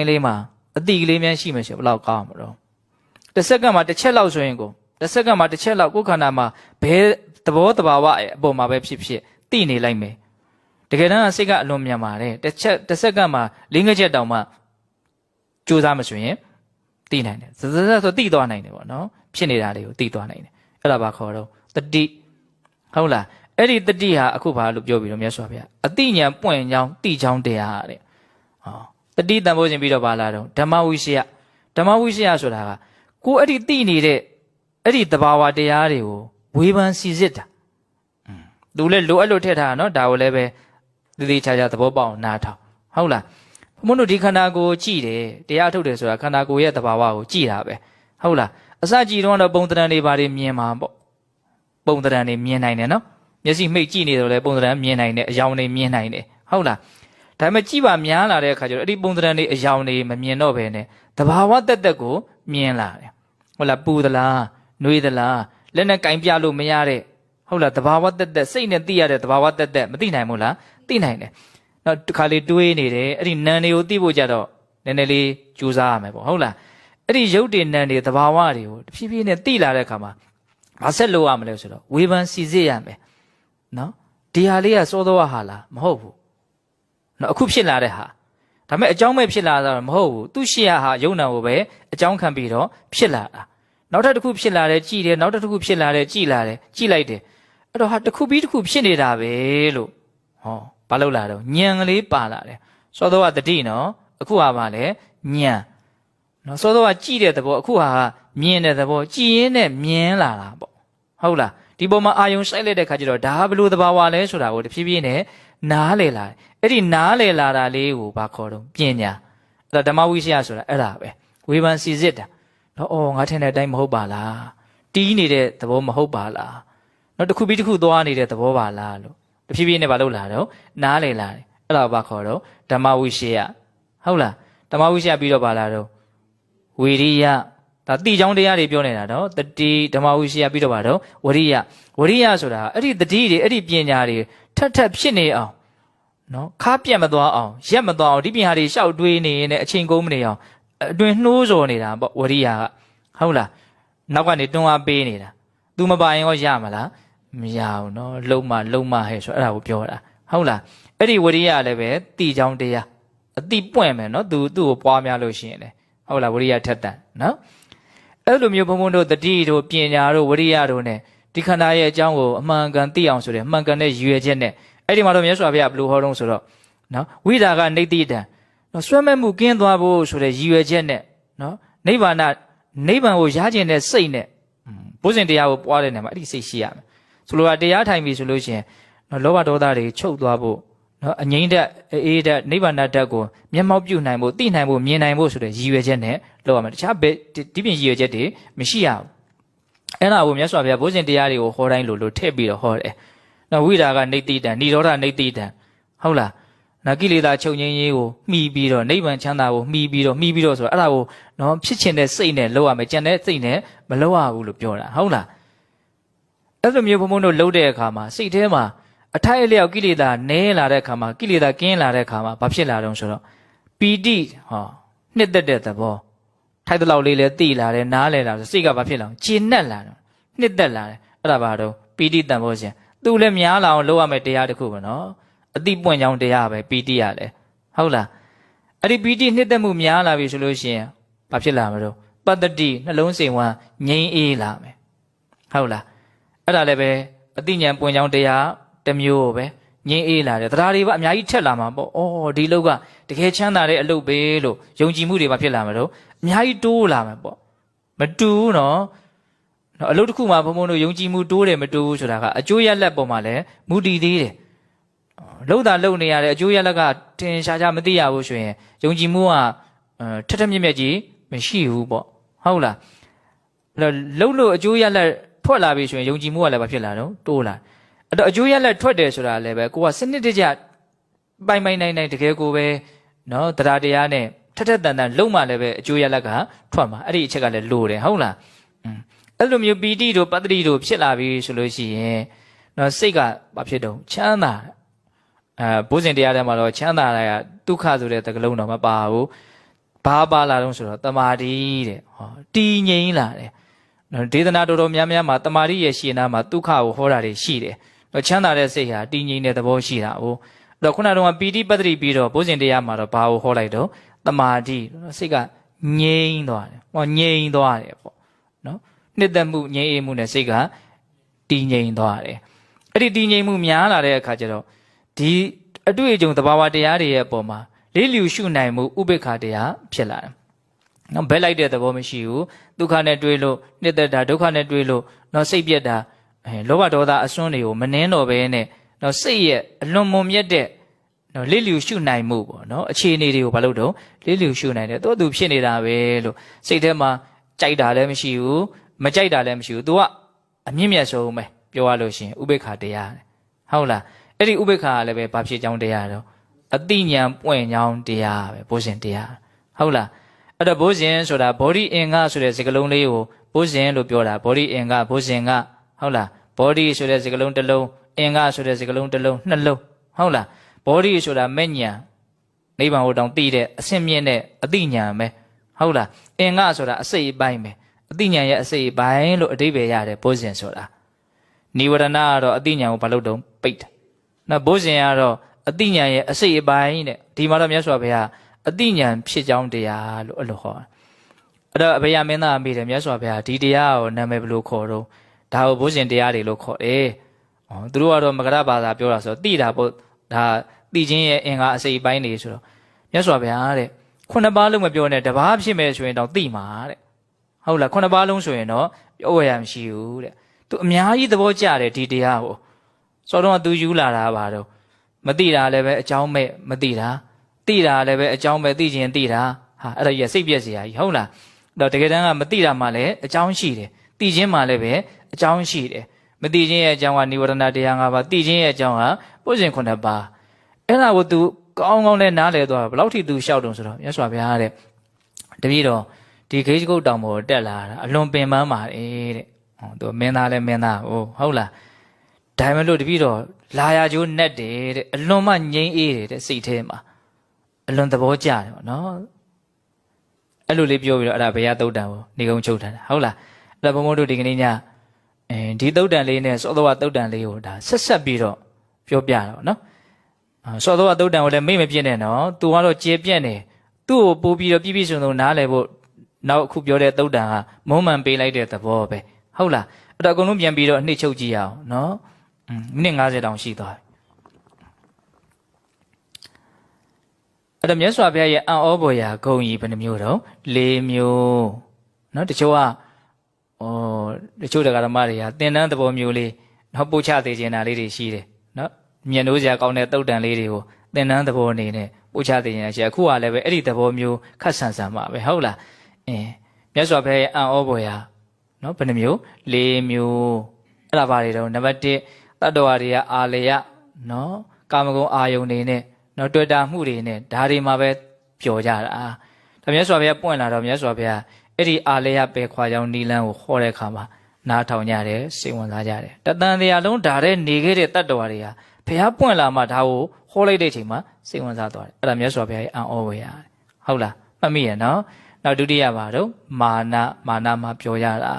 းလေးမှာအတိကလေးများရှိမှရှိဘယ်လောက်ကောင်းမှာတော့တစ်စက္ကန့်မှာတစ်ချက်လောက်ဆိုရင်ကိုတစ်စက္ကန့်မှာတစ်ချက်လောက်ကိုယ်ခန္ဓာမှာဘယ်သဘောတဘာဝရဲ့အပေါ်မှာပဲဖြစ်သိနေလိုက်မယ်တကယ်တမ်းစိတ်ကအလွန်မြန်ပါတယ်တစ်စက္ကန့်မှာ၄-၅ချက်တောင်မှကြိုးစားမဆိုရင်သိနိုင်တယ်ဆိုသိသွားနိုင်တယ်ပေါ့နော်ဖြစ်နေတာတွေကိုသိသွားနိုင်တယ်အဲ့ဒါဘာခေါ်တော့တတိဟုတ်လားအဲ့ဒီတတိဟာအခုဘာလို့ပြောပြီးတော့မြတ်စွာဘုရားအတိညာပွင့်ကြောင်းတိကြောင်းတရားတဲ့ဟောတတိတန်ဖိုးခြင်းပြီးတော့ဘာလာတော့ဓမ္မဝိရှယဆိုတာကကိုအဲ့ဒီတိနေတဲ့အဲ့ဒီသဘာဝတရားတွေကိုဝေဖန်စီစစ်တာသူလည်းလိုအပ်လို့ထည့်ထားတာနော်ဒါကိုလည်းပဲသတိချာချာသဘောပေါက်အောင်နားထောင်ဟုတ်လားဘုန်းတို့ဒီခန္ဓာကိုယ်ကြည့်တယ်တရားထုတ်တယ်ဆိုတာခန္ဓာကိုယ်ရဲ့သဘာဝကိုကြည့်တာပဲဟုတ်လားအစကြည့်တော့ပုံသဏ္ဍာန်တွေဘာတွေမြင်မှာပေါ့ပုံသဏ္ဍာန်တွေမြင်နိုင်တယ်နော်မျက်စိမှိတ်ကြည့်နေတော့လေပုံသဏ္ဍာန်မြင်နိုင်တယ်အယောင်တွေမြင်နိုင်တယ်ဟုတ်လားဒါပေမဲ့ကြည့်ပါများလာတဲ့အခါကျတော့အဲ့ဒီပုံသဏ္ဍာန်တွေအယောင်တွေမမြင်တော့ဘဲနဲ့သဘာဝတက်ကိုမြင်လာတယ်ဟုတ်လားပူသလားနှွေးသလားလက်နဲ့ကင်ပြလို့မရတဲ့ဟုတ်လားသဘာဝတက်စိတ်နဲ့သိရတဲ့သဘာဝတက်မသိနိုင်ဘူးလားသိနိုင်တယ်နောက်တစ်ခါလေးတွေးနေတယ်အဲ့ဒီနံတွေကိုသိဖို့ကြတော့နည်းနည်းလေးကြိုးစားရမယ်ပေါ့ဟုတ်လားအဲ့ဒီရုပ်တွေနံတွေသဘာဝတွေကိုတဖြည်းဖြည်းနဲ့သိလာတဲ့အခါမှာဘာဆက်လို့ရမလဲဆိုတော့ဝေဖန်စီစစ်ရမယ်နော်ဒီဟာလေးကစောသောဟာလားမဟုတ်ဘူးနော်အခုဖြစ်လာတဲ့ဟာဒါပေမဲ့အကြောင်းမဲ့ဖြစ်လာတာမဟုတ်ဘူးသူရှိရဟာယုံနာကိုပဲအကြောင်းခံပြီးတော့ဖြစ်လာတာနောက်ထပ်တစ်ခုဖြစ်လာတယ်ကြည်တယ်နောက်တစ်ခုဖြစ်လာတယ်ကြည်လိုက်တယ်အဲ့တော့ဟာတစ်ခုပြီးတစ်ခုဖြစ်နေတာပဲလို့ဟောဘာလို့လာတော့ညံကလေးပါလာတယ်စောသောကတတိနော်အခုဟာပါလေညံနော်စောသောကကြည်တဲ့သဘောအခုဟာမြင်တဲ့သဘောကြည်ရင်းနဲ့မြင်လာတာပေါ့ဟုတ်လားဒီပုံမှာအာယုံစိုက်လိုက်တဲ့ခါကျတော့ဒါဘလို့သဘာဝလဲဆိုတာကိုတဖြည်းဖြည်းနဲ့နားလည်လာတယ်အဲ့ဒီနားလည်လာတာလေးကိုဘာခေါ်တော့ပညာအဲ့ဒါဓမ္မဝိရှယဆိုတာအဲ့ဒါပဲဝေဖန်စီစစ်တာနော်အော်ငါထင်တဲ့အတိုင်းမဟုတ်ပါလားတီးနေတဲ့သဘောမဟုတ်ပါလားနော်တစ်ခုပြီးတစ်ခုသွားနေတဲ့သဘောပါလားလို့တဖြည်းဖြည်းနဲ့ဘာလုပ်လာတော့နားလည်လာတယ်အဲ့ဒါဘာခေါ်တော့ဓမ္မဝိရှယဟုတ်လားဓမ္မဝိရှယပြီးတော့ဘာလာတော့ဝီရိယဒါတိကြောင်းတရားတွေပြောနေတာနော်တတိဓမ္မဝိရှယပြီးတော့ပါတော့ဝရိယဆိုတာအဲ့ဒီတတိတွေအဲ့ဒီပညာတွေထပ်ဖြစ်နေအောင်နော်ခါပြတ်မသွားအောင်ရက်မသွားအောင်ဒီပညာတွေရှောက်တွေးနေရင်အချိန်ကုန်မနေအောင်အတွင်နှိုးစော်နေတာပေါ့ဝရိယကဟုတ်လားနောက်ကနေတွန်းအားပေးနေတာ तू မပါရင်ရောရမလားမရဘူးနော်လုံမဟဲ့ဆိုအဲ့ဒါကိုပြောတာဟုတ်လားအဲ့ဒီဝရိယလည်းပဲတိကြောင်းတရားအတိပွင့်မယ်နော် तू သူ့ကိုပွားများလို့ရှိရင်လေဟုတ်လားဝရိယထက်တန်နော်အဲ့လိုမျိုးဘုံဘုံတို့တတိတို့ပညာတို့ဝရိယတို့ ਨੇ ဒီခန္ဓာရဲ့အကြောင်းကိုအမှန်ကန်သိအောင်ဆိုတယ်မှန်ကန်တဲ့ရည်ရွယ်ချက်နဲ့အဲ့ဒီမှာတော့မြတ်စွာဘုရားဘယ်လိုဟောတော့ဆိုတော့နော်ဝိဒါကနေတိတံနော်ဆွဲမဲ့မှုကင်းသွားဖို့ဆိုတဲ့ရည်ရွယ်ချက်နဲ့နော်နိဗ္ဗာန်ကိုရခြင်းတဲ့စိတ်နဲ့ဘုဇင်တရားကိုပွားတဲ့နေမှာအဲ့ဒီစိတ်ရှိရမယ်ဆိုလိုတာတရားထိုင်ပြီဆိုလို့ရှိရင်နော်လောဘဒေါသတွေချုပ်သွားဖို့နော်အငြိမ့်တဲ့အေးတဲ့နိဗ္ဗာန်ဓာတ်ကိုမျက်မှောက်ပြုနိုင်ဖို့သိနိုင်ဖို့မြင်နိုင်ဖို့ဆိုတဲ့ရည်ရွယ်ချက်နဲ့လုပ်ရမယ်တခြားဒီပြင်ရည်ရွယ်ချက်တွေမရှိရဘူးအဲ့ဒါကိုမြတ်စွာဘုရားဘုဇင်တရားတွေကိုဟောတိုင်းလို့ထည့်ပြီးတော့ဟောတယ်နော်ဝိဒါကနေတိတံនិရောဓနေတိတံဟုတ်လားနာကိလေသာချုပ်ငြိမ်းရေးကိုမှီပြီးတော့နိဗ္ဗာန်ချမ်းသာကိုမှီပြီးတော့ဆိုတော့အဲ့ဒါကိုနော်ဖြစ်ချင်တဲ့စိတ်နဲ့လုပ်ရမယ်ကြံတဲ့စိတ်နဲ့မလုပ်ရဘူးလို့ပြောတာဟုတ်လားအဲ့လိုမျိုးဘုံဘုံတို့လုပ်တဲ့အခါမှာစိတ်ထဲမှာအထိုက်အလျောက်ကိလေသာနည်းလာတဲ့အခါမှာကိလေသာကင်းလာတဲ့အခါမှာဘာဖြစ်လာတော့ဆိုတော့ပီတိနှစ်သက်တဲ့သဘောထိုက်တဲ့လောက်လေးလဲသိလာတယ်နားလဲလာဆိုစိတ်ကဘာဖြစ်လာအောင်ကျဉ်တ်လာတော့နှစ်သက်လာတယ်အဲ့ဒါဘာတော့ပီတိတန်ဖို့ရှင်သူလည်းများလာအောင်လုပ်ရမယ်တရားတစ်ခုပဲနော်အတိပွင့်ကြောင်းတရားပဲပီတိရတယ်ဟုတ်လားအဲ့ဒီပီတိနှစ်သက်မှုများလာပြီဆိုလို့ရှိရင်ဘာဖြစ်လာမလို့ပတ္တတိနှလုံးစိမ်ဝမ်းငြိမ်းအေးလာမယ်ဟုတ်လားအဲ့ဒါလည်းပဲအတိညာပွင့်ကြောင်းတရားတစ်မျိုးပဲငြိမ်းအေးလာတယ်တရားတွေကအများကြီးထက်လာမှာပေါ့ဩဒီလောက်ကတကယ်ချမ်းသာတဲ့အလုပ်ပဲလို့ယုံကြည်မှုတွေဘာဖြစ်လာမလို့အများကြီးတိုးလာမှာပေါ့မတူဘူးနော်အလုပ်တစ်ခုမှာဘုံဘုံတို့ယုံကြည်မှုတိုးတယ်မတိုးဘူးဆိုတာကအကျိုးရလဒ်ပေါ်မှာလည်းမူတည်သေးတယ် လှုပ်တာလှုပ်နေရတဲ့အကျိုးရလက်ကတင်ရှားရှားမသိရဘူးဆိုရင်ယုံကြည်မှုကထက်ထက်မြက်မြက်ကြီးမရှိဘူးပေါ့ဟုတ်လားအဲ့တော့လှုပ်လို့အကျိုးရလက်ထွက်လာပြီဆိုရင်ယုံကြည်မှုကလည်းဘာဖြစ်လာတော့တိုးလာအဲ့တော့အကျိုးရလက်ထွက်တယ်ဆိုတာလည်းပဲကိုကစနစ်တကျပိုင်နိုင်တကယ်ကိုပဲနော်တရားတရားနဲ့ထက်ထက်တန်တန်လုံမှလည်းပဲအကျိုးရလက်ကထွက်မှာအဲ့ဒီအချက်ကလည်းလိုတယ်ဟုတ်လားအဲ့လိုမျိုးပီတိတို့ပတ္တိတို့ဖြစ်လာပြီဆိုလို့ရှိရင်နော်စိတ်ကဘာဖြစ်တော့ချမ်းသာဘုဇင်တရားထဲမှာတော့ချမ်းသာတာကဒုက္ခဆိုတဲ့သကလုံးတော့မပါဘူးဘာပါလာတော့ဆိုတော့တမာတိတဲ့ဟောတည်ငြိမ်လာတယ်နော်ဒေသနာတော်များများမှာတမာတိရဲ့ရှင်နာမှာဒုက္ခကိုဟောတာတွေရှိတယ်နော်ချမ်းသာတဲ့စိတ်ဟာတည်ငြိမ်တဲ့သဘောရှိတာဟုတ်အဲ့တော့ခုနကတော့ပီတိပတ္တိပြီးတော့ဘုဇင်တရားမှာတော့ဘာကိုဟောလိုက်တော့တမာတိစိတ်ကငြိမ်သွားတယ်ဟောငြိမ်သွားတယ်ပေါ့နော်နှစ်သက်မှုငြိမ်အေးမှုနဲ့စိတ်ကတည်ငြိမ်သွားတယ်အဲ့ဒီတည်ငြိမ်မှုများလာတဲ့အခါကျတော့ဒီအတွေ့အကြုံသဘာဝတရားတွေရဲ့အပေါ်မှာလေးလျူရှုနိုင်မှုဥပေက္ခတရားဖြစ်လာတယ်နော်ဘဲလိုက်တဲ့သဘောမရှိဘူးဒုက္ခနဲ့တွေးလို့နှစ်သက်တာဒုက္ခနဲ့တွေးလို့နော်စိတ်ပြက်တာလောဘဒေါသအစွန်းတွေကိုမနှင်းတော့ဘဲနဲ့နော်စိတ်ရဲ့အလွန်မွန်မြတ်တဲ့နော်လေးလျူရှုနိုင်မှုပေါ့နော်အခြေအနေတွေကိုဘာလို့တော့လေးလျူရှုနိုင်တယ်သူ့သူဖြစ်နေတာပဲလို့စိတ်ထဲမှာကြိုက်တာလည်းမရှိဘူးမကြိုက်တာလည်းမရှိဘူး तू ကအမြင့်မြတ်ဆုံးပဲပြောရလို့ရှိရင်ဥပေက္ခတရားဟုတ်လားအဲ့ဒီဥပေက္ခကလည်းပဲဘာဖြစ်ကြောင်းတရားတော့အတိညာပွင့်ကြောင်းတရားပဲဘိုးရှင်တရားဟုတ်လားအဲ့တော့ဘိုးရှင်ဆိုတာဘောဓိအင်္ဂဆိုတဲ့စကားလုံးလေးကိုဘိုးရှင်လို့ပြောတာဘောဓိအင်္ဂဘိုးရှင်ကဟုတ်လားဘောဓိဆိုတဲ့စကားလုံးတစ်လုံးအင်္ဂဆိုတဲ့စကားလုံးတစ်လုံးနှလုံးဟုတ်လားဘောဓိဆိုတာမဲ့ညာနိဗ္ဗာန်ကိုတောင်သိတဲ့အဆင့်မြင့်တဲ့အတိညာပဲဟုတ်လားအင်္ဂဆိုတာအစိတ်အပိုင်းပဲအတိညာရဲ့အစိတ်အပိုင်းလို့အဓိပ္ပာယ်ရတယ်ဘိုးရှင်ဆိုတာနိဝရဏကတော့အတိညာကိုဘာလို့တုံးပိတ်တယ်နော်ဘိုးရှင်ကတော့အတိညာရဲ့အစိတ်အပိုင်းတဲ့ဒီမှာတော့မြတ်စွာဘုရားအတိညာဖြစ်ကြောင်းတရားလို့အဲ့လိုဟောအဲ့တော့အဘယမင်းသားမေးတယ်မြတ်စွာဘုရားဒီတရားကိုနာမည်ဘယ်လိုခေါ်တော့ဒါကိုဘိုးရှင်တရားတွေလို့ခေါ်တယ်သူတို့ကတော့မဂရဘာသာပြောတာဆိုတော့တိတာပေါ့ဒါတိချင်းရဲ့အင်္ဂါအစိတ်အပိုင်းတွေဆိုတော့မြတ်စွာဘုရားတဲ့ခုနှစ်ပါးလုံးမပြောနဲ့တပါးဖြစ်မယ်ဆိုရင်တော့တိမှာတဲ့ဟုတ်လားခုနှစ်ပါးလုံးဆိုရင်တော့ပြောဝယ်ရမရှိဘူးတဲ့သူအများကြီးသဘောကျတယ်ဒီတရားကိုစောတော့သူယူလာတာပါတော့မသိတာလည်းပဲအကြောင်းမဲ့မသိတာသိတာလည်းပဲအကြောင်းပဲသိခြင်းသိတာဟာအဲ့ဒါကြီးစိတ်ပြည့်စရာကြီးဟုတ်လားတော့တကယ်တမ်းကမသိတာမှလည်းအကြောင်းရှိတယ်သိခြင်းမှလည်းပဲအကြောင်းရှိတယ်မသိခြင်းရဲ့အကြောင်းကនិဝရဏတရား၅ပါးသိခြင်းရဲ့အကြောင်းကပုဇဉ်9ပါးအဲ့ဒါကို तू ကောင်းကောင်းနဲ့နားလည်သွားဘယ်လောက်ထိ तू ရှောက်တုံဆိုတော့မြတ်စွာဘုရားတဲ့တပည့်တော်ဒီဂိတ်ကုတ်တောင်ပေါ်တက်လာတာအလွန်ပင်ပန်းပါတယ်တဲ့သူမင်းသားလည်းမင်းသားဟုတ်လားဒါမှမဟုတ်တပည့်တော်လာရကျိုးနဲ့တယ်တဲ့အလွန်မှငြိမ်းအေးတယ်တဲ့စိတ်ထဲမှာအလွန်သဘောကျတယ်ပေါ့နော်အဲ့လိုလေးပြောပြီးတော့အဲ့ဒါဘုရားသုတ်တံကိုနေကုန်းချုပ်ထားတာဟုတ်လားအဲ့ဒါဘုံဘုံတို့ဒီကနေ့ညဒီသုတ်တံလေးနဲ့စောသောသုတ်တံလေးကိုဒါဆက်ပြီးတော့ပြောပြတော့နော်စောသောသုတ်တံကိုလည်းမိတ်မပြည့်နဲ့နော်သူကတော့ကျေပြန့်နေသူ့ကိုပို့ပြီးတော့ပြည့်ပြည့်စုံစုံနားလည်ဖို့နောက်အခုပြောတဲ့သုတ်တံကမုံမှန်ပေးလိုက်တဲ့သဘောပဲဟုတ်လားအဲ့တော့အကုန်လုံးပြန်ပြီးတော့နှိမ့်ချုပ်ကြည့်ရအောင်နော်မိနစ်50တောင်ရှိသွားပြီအဲ့တော့မြတ်စွာဘုရားရဲ့အံ့ဩဖွယ်ရာဂုဏ်ကြီးဘယ်နှမျိုးတော့၄မျိုးနော်တချို့ကတချို့တရားဓမ္မတွေကသင်္นานသဘောမျိုးလေးနော်ပို့ချသေးခြင်းတာလေးတွေရှိတယ်နော်မြင်လို့စရာကောင်းတဲ့တုတ်တန်လေးတွေကိုသင်္นานသဘောအနေနဲ့ပို့ချသေးခြင်းရှိအခုကလည်းပဲအဲ့ဒီသဘောမျိုးခက်ဆန်ဆန်ပါပဲဟုတ်လားမြတ်စွာဘုရားရဲ့အံ့ဩဖွယ်ရာနော်ဘယ်နှမျိုး၄မျိုးအဲ့ဒါပါတွေတော့နံပါတ်1တတ္တဝါတွေကအာလယနော်ကာမဂုဏ်အာယုန်တွေနဲ့နော်တွေ့တာမှုတွေနဲ့ဒါတွေမှာပဲပျော်ကြတာဒါမြတ်စွာဘုရားပွင့်လာတော့မြတ်စွာဘုရားအဲ့ဒီအာလယပဲခွာကြောင်းနီလန်းကိုခေါ်တဲ့အခါမှာနားထောင်ကြတယ်စိတ်ဝင်စားကြတယ်တသံတရားလုံးဒါတဲ့နေခဲ့တဲ့တတ္တဝါတွေကဘုရားပွင့်လာမှဒါကိုဟောလိုက်တဲ့အချိန်မှာစိတ်ဝင်စားသွားတယ်အဲ့ဒါမြတ်စွာဘုရားရဲ့အံ့ဩဖွယ်ရာဟုတ်လားမှတ်မိရဲ့နော်နောက်ဒုတိယပါတော့မာနမှာပျော်ကြတာ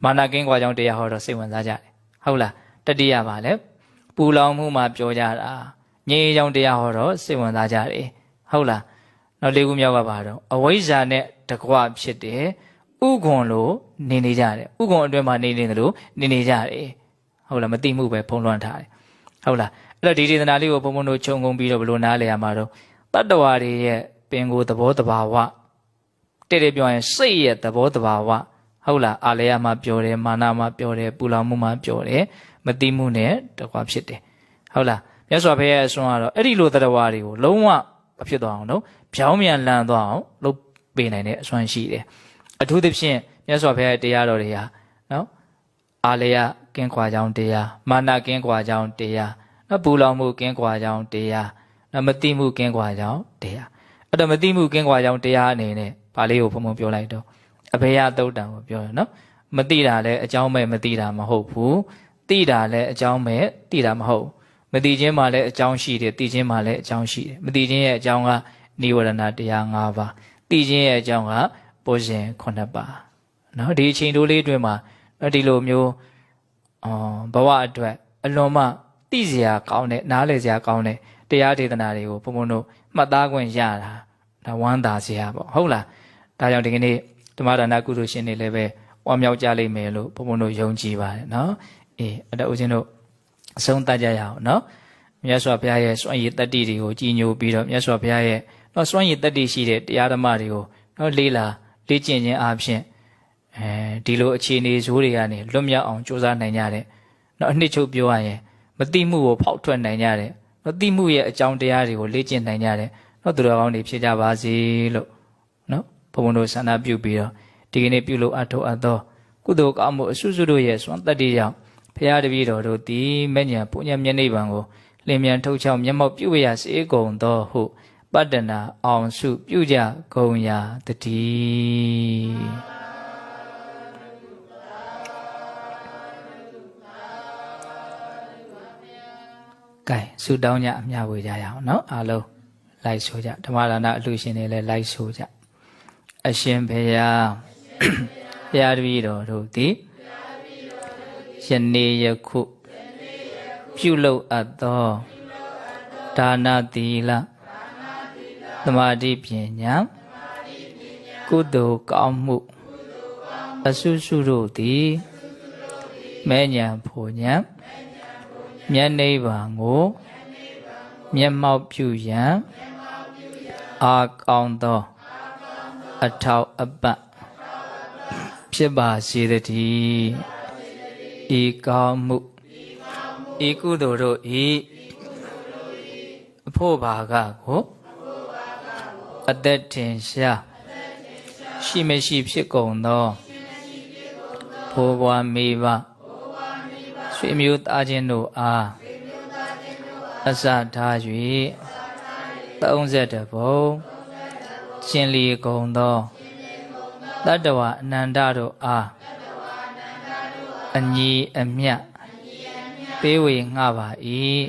မာနကင်းခွာကြောင်းတရားဟောတော့စိတ်ဝင်စားကြတယ်ဟုတ်လားတတိယပါလဲပူလောင်မှုမှာပျော်ကြတာငြိမ်းချမ်းတရားဟောတော့စိတ်ဝင်စားကြတယ်ဟုတ်လားနောက်၄ခုမြောက်ကပါတော့အဝိဇ္ဇာနဲ့တကွဖြစ်တယ်ဥက္ကွန်လို့နေကြတယ်ဥက္ကွန်အတွင်းမှာနေတယ်လို့နေကြတယ်ဟုတ်လားမသိမှုပဲဖုံးလွှမ်းထားတယ်ဟုတ်လားအဲ့တော့ဒီဒေသနာလေးကိုဘုံဘုံတို့ခြုံငုံပြီးတော့ဘယ်လိုနားလည်ရမှာတော့တတ္တဝါတွေရဲ့ပင်ကိုယ်သဘောတဘာဝတဲ့ပြောရင်စိတ်ရဲ့သဘောတဘာဝဟုတ်လားအာလယမှာပြောတယ်မာနမှာပြောတယ်ပူလောင်မှုမှာပြောတယ်မသိမှုနဲ့တကွဖြစ်တယ်ဟုတ်လား မြတ်စွာဘုရားရဲ့အစွမ်းကတော့အဲ့ဒီလိုတရားဝါတွေကိုလုံးဝမဖြစ်သွားအောင်နော်ဖြောင်းမြန်လန်းသွားအောင်လုပ်ပေးနိုင်တဲ့အစွမ်းရှိတယ်အထူးသဖြင့်မြတ်စွာဘုရားရဲ့တရားတော်တွေဟာနော်အာလယကင်းကွာကြောင်းတရားမာနကင်းကွာကြောင်းတရားနော်ပူလောင်မှုကင်းကွာကြောင်းတရားနော်မတိမှုကင်းကွာကြောင်းတရားအဲ့တော့မတိမှုကင်းကွာကြောင်းတရားအနေနဲ့ဗာလေးကိုဘုံဘုံပြောလိုက်တော့အဘေယသုတ်တံကိုပြောရနော်မတိတာလည်းအကြောင်းမဲ့မတိတာမဟုတ်ဘူးတိတာလည်းအကြောင်းမဲ့တိတာမဟုတ်မတိခြင်းမှာလည်းအကြောင်းရှိတယ်တိခြင်းမှာလည်းအကြောင်းရှိတယ်မတိခြင်းရဲ့အကြောင်းကနိဝရဏတရား၅ပါးတိခြင်းရဲ့အကြောင်းကပိုဇဉ်9ပါးနော်ဒီအချိန်တိုးလေးအတွင်းမှာဒီလိုမျိုးဘဝအတွက်အလွန်မှသိစရာကောင်းတဲ့နားလည်စရာကောင်းတဲ့တရားဒေသနာတွေကိုဘုံဘုံတို့မှတ်သားခွင့်ရတာဒါဝမ်းသာစရာပေါ့ဟုတ်လားဒါကြောင့်ဒီကနေ့ဓမ္မဒါနကုသိုလ်ရှင်တွေလည်းပဲဝမ်းမြောက်ကြလိမ့်မယ်လို့ဘုံဘုံတို့ယုံကြည်ပါတယ်နော်အေးအဲ့ဒါဦးဇင်းတို့အဆုံးသတ်ကြရအောင်နော်မြတ်စွာဘုရားရဲ့စွမ်းရည်တတ္တိတွေကိုကြည်ညိုပြီးတော့မြတ်စွာဘုရားရဲ့တော့စွမ်းရည်တတ္တိရှိတဲ့တရားဓမ္မတွေကိုတော့လေ့ကျင့်ခြင်းအပြင်ဒီလိုအခြေအနေဇိုးတွေကနေလွတ်မြောက်အောင်ကြိုးစားနိုင်ကြတယ်နော်အနှစ်ချုပ်ပြောရရင်မတိမှုကိုဖောက်ထွက်နိုင်ကြတယ်နော်တိမှုရဲ့အကြောင်းတရားတွေကိုလေ့ကျင့်နိုင်ကြတယ်နော်သူတော်ကောင်းတွေဖြစ်ကြပါစေလို့နော်ဘုံဘုံတို့ဆန္ဒပြုပြီးတော့ဒီကနေ့ပြုလို့အထောက်အသောကုသိုလ်ကောင်းမှုအစွတ်စွတ်တို့ရဲ့စွမ်းတတ္တိကြောင့်ဘုရားတပည့်တော်တို့သည်မဲ့ညာပုညမျက်နှိပ်ပံကိုလင်မြန်ထုတ်ချောင်းမျက်မှောက်ပြုရစေကုန်သောဟုပတ္တနာအောင်စုပြုကြကုန်ရာတည်းကဲဆုတောင်းကြအမျှဝေကြရအောင်နော်အားလုံးလိုက်ဆိုကြဓမ္မဒါနအလှူရှင်တွေလည်းလိုက်ဆိုကြအရှင်ဘုရားဘုရားတပည့်တော်တို့သည်ယနေ့ယခုပြုလုပ်အပ်သောဒါနသီလသမာဓိပညာကုသိုလ်ကောင်းမှုအဆုစုတို့သည်မဲ့ညာဖို့ညာမျက်နှိပ်ပံကိုမျက်မှောက်ပြုရန်အာကောင်းသောအထောက်အပံ့ဖြစ်ပါစေတည်းဤကောင်းမှုဤကုသိုလ်တို့ဤအဖို့ဘာကကိုအသက်ထင်ရှားရှိမရှိဖြစ်ကုန်သောဘိုးဘွားမိဘဆွေမျိုးသားချင်းတို့အားအစထား၍32ဘုံရှင်လီကုန်သောတတ္တဝအနန္တတို့အားအညီအမျှပေးဝေငှပါ၏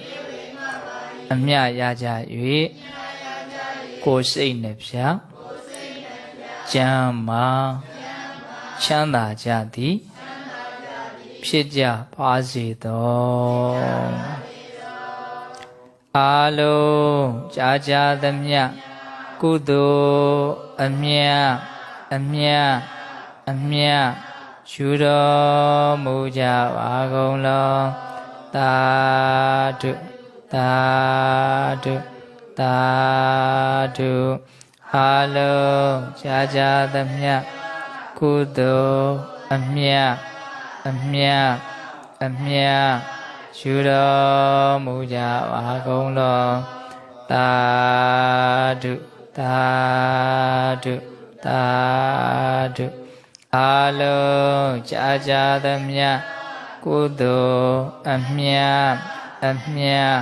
အမျှရကြ၍ကိုယ်စိတ်နှပြကျမ်းမာချမ်းသာကြသည်ဖြစ်ကြပါစေသောအာလုံးကြာကြာသမျှကုသိုလ်အမြတ်အမြတ်အမြတ်ယူတော်မူကြပါကုန်လောသာဓုသာဓုသာဓုအာလုံးကြာကြာသမျှကုသိုလ်အမြတ်အမြတ်အမြတ်ယူတော်မူကြပါကုန်လောသာဓုသာဓုသာဓုအာလုံးကြာကြာသမျှကုသိုလ်အမြတ်အမြတ်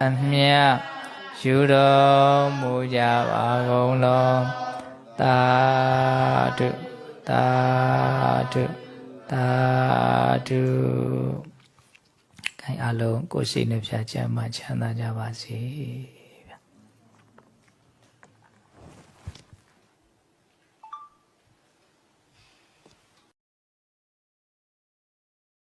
အမြတ်ယူတော်မူကြပါကုန်လောသာဓုသာဓုသာဓုခိုင်အလုံးကိုယ်စိတ်နှပြချမ်းသာကြပါစေ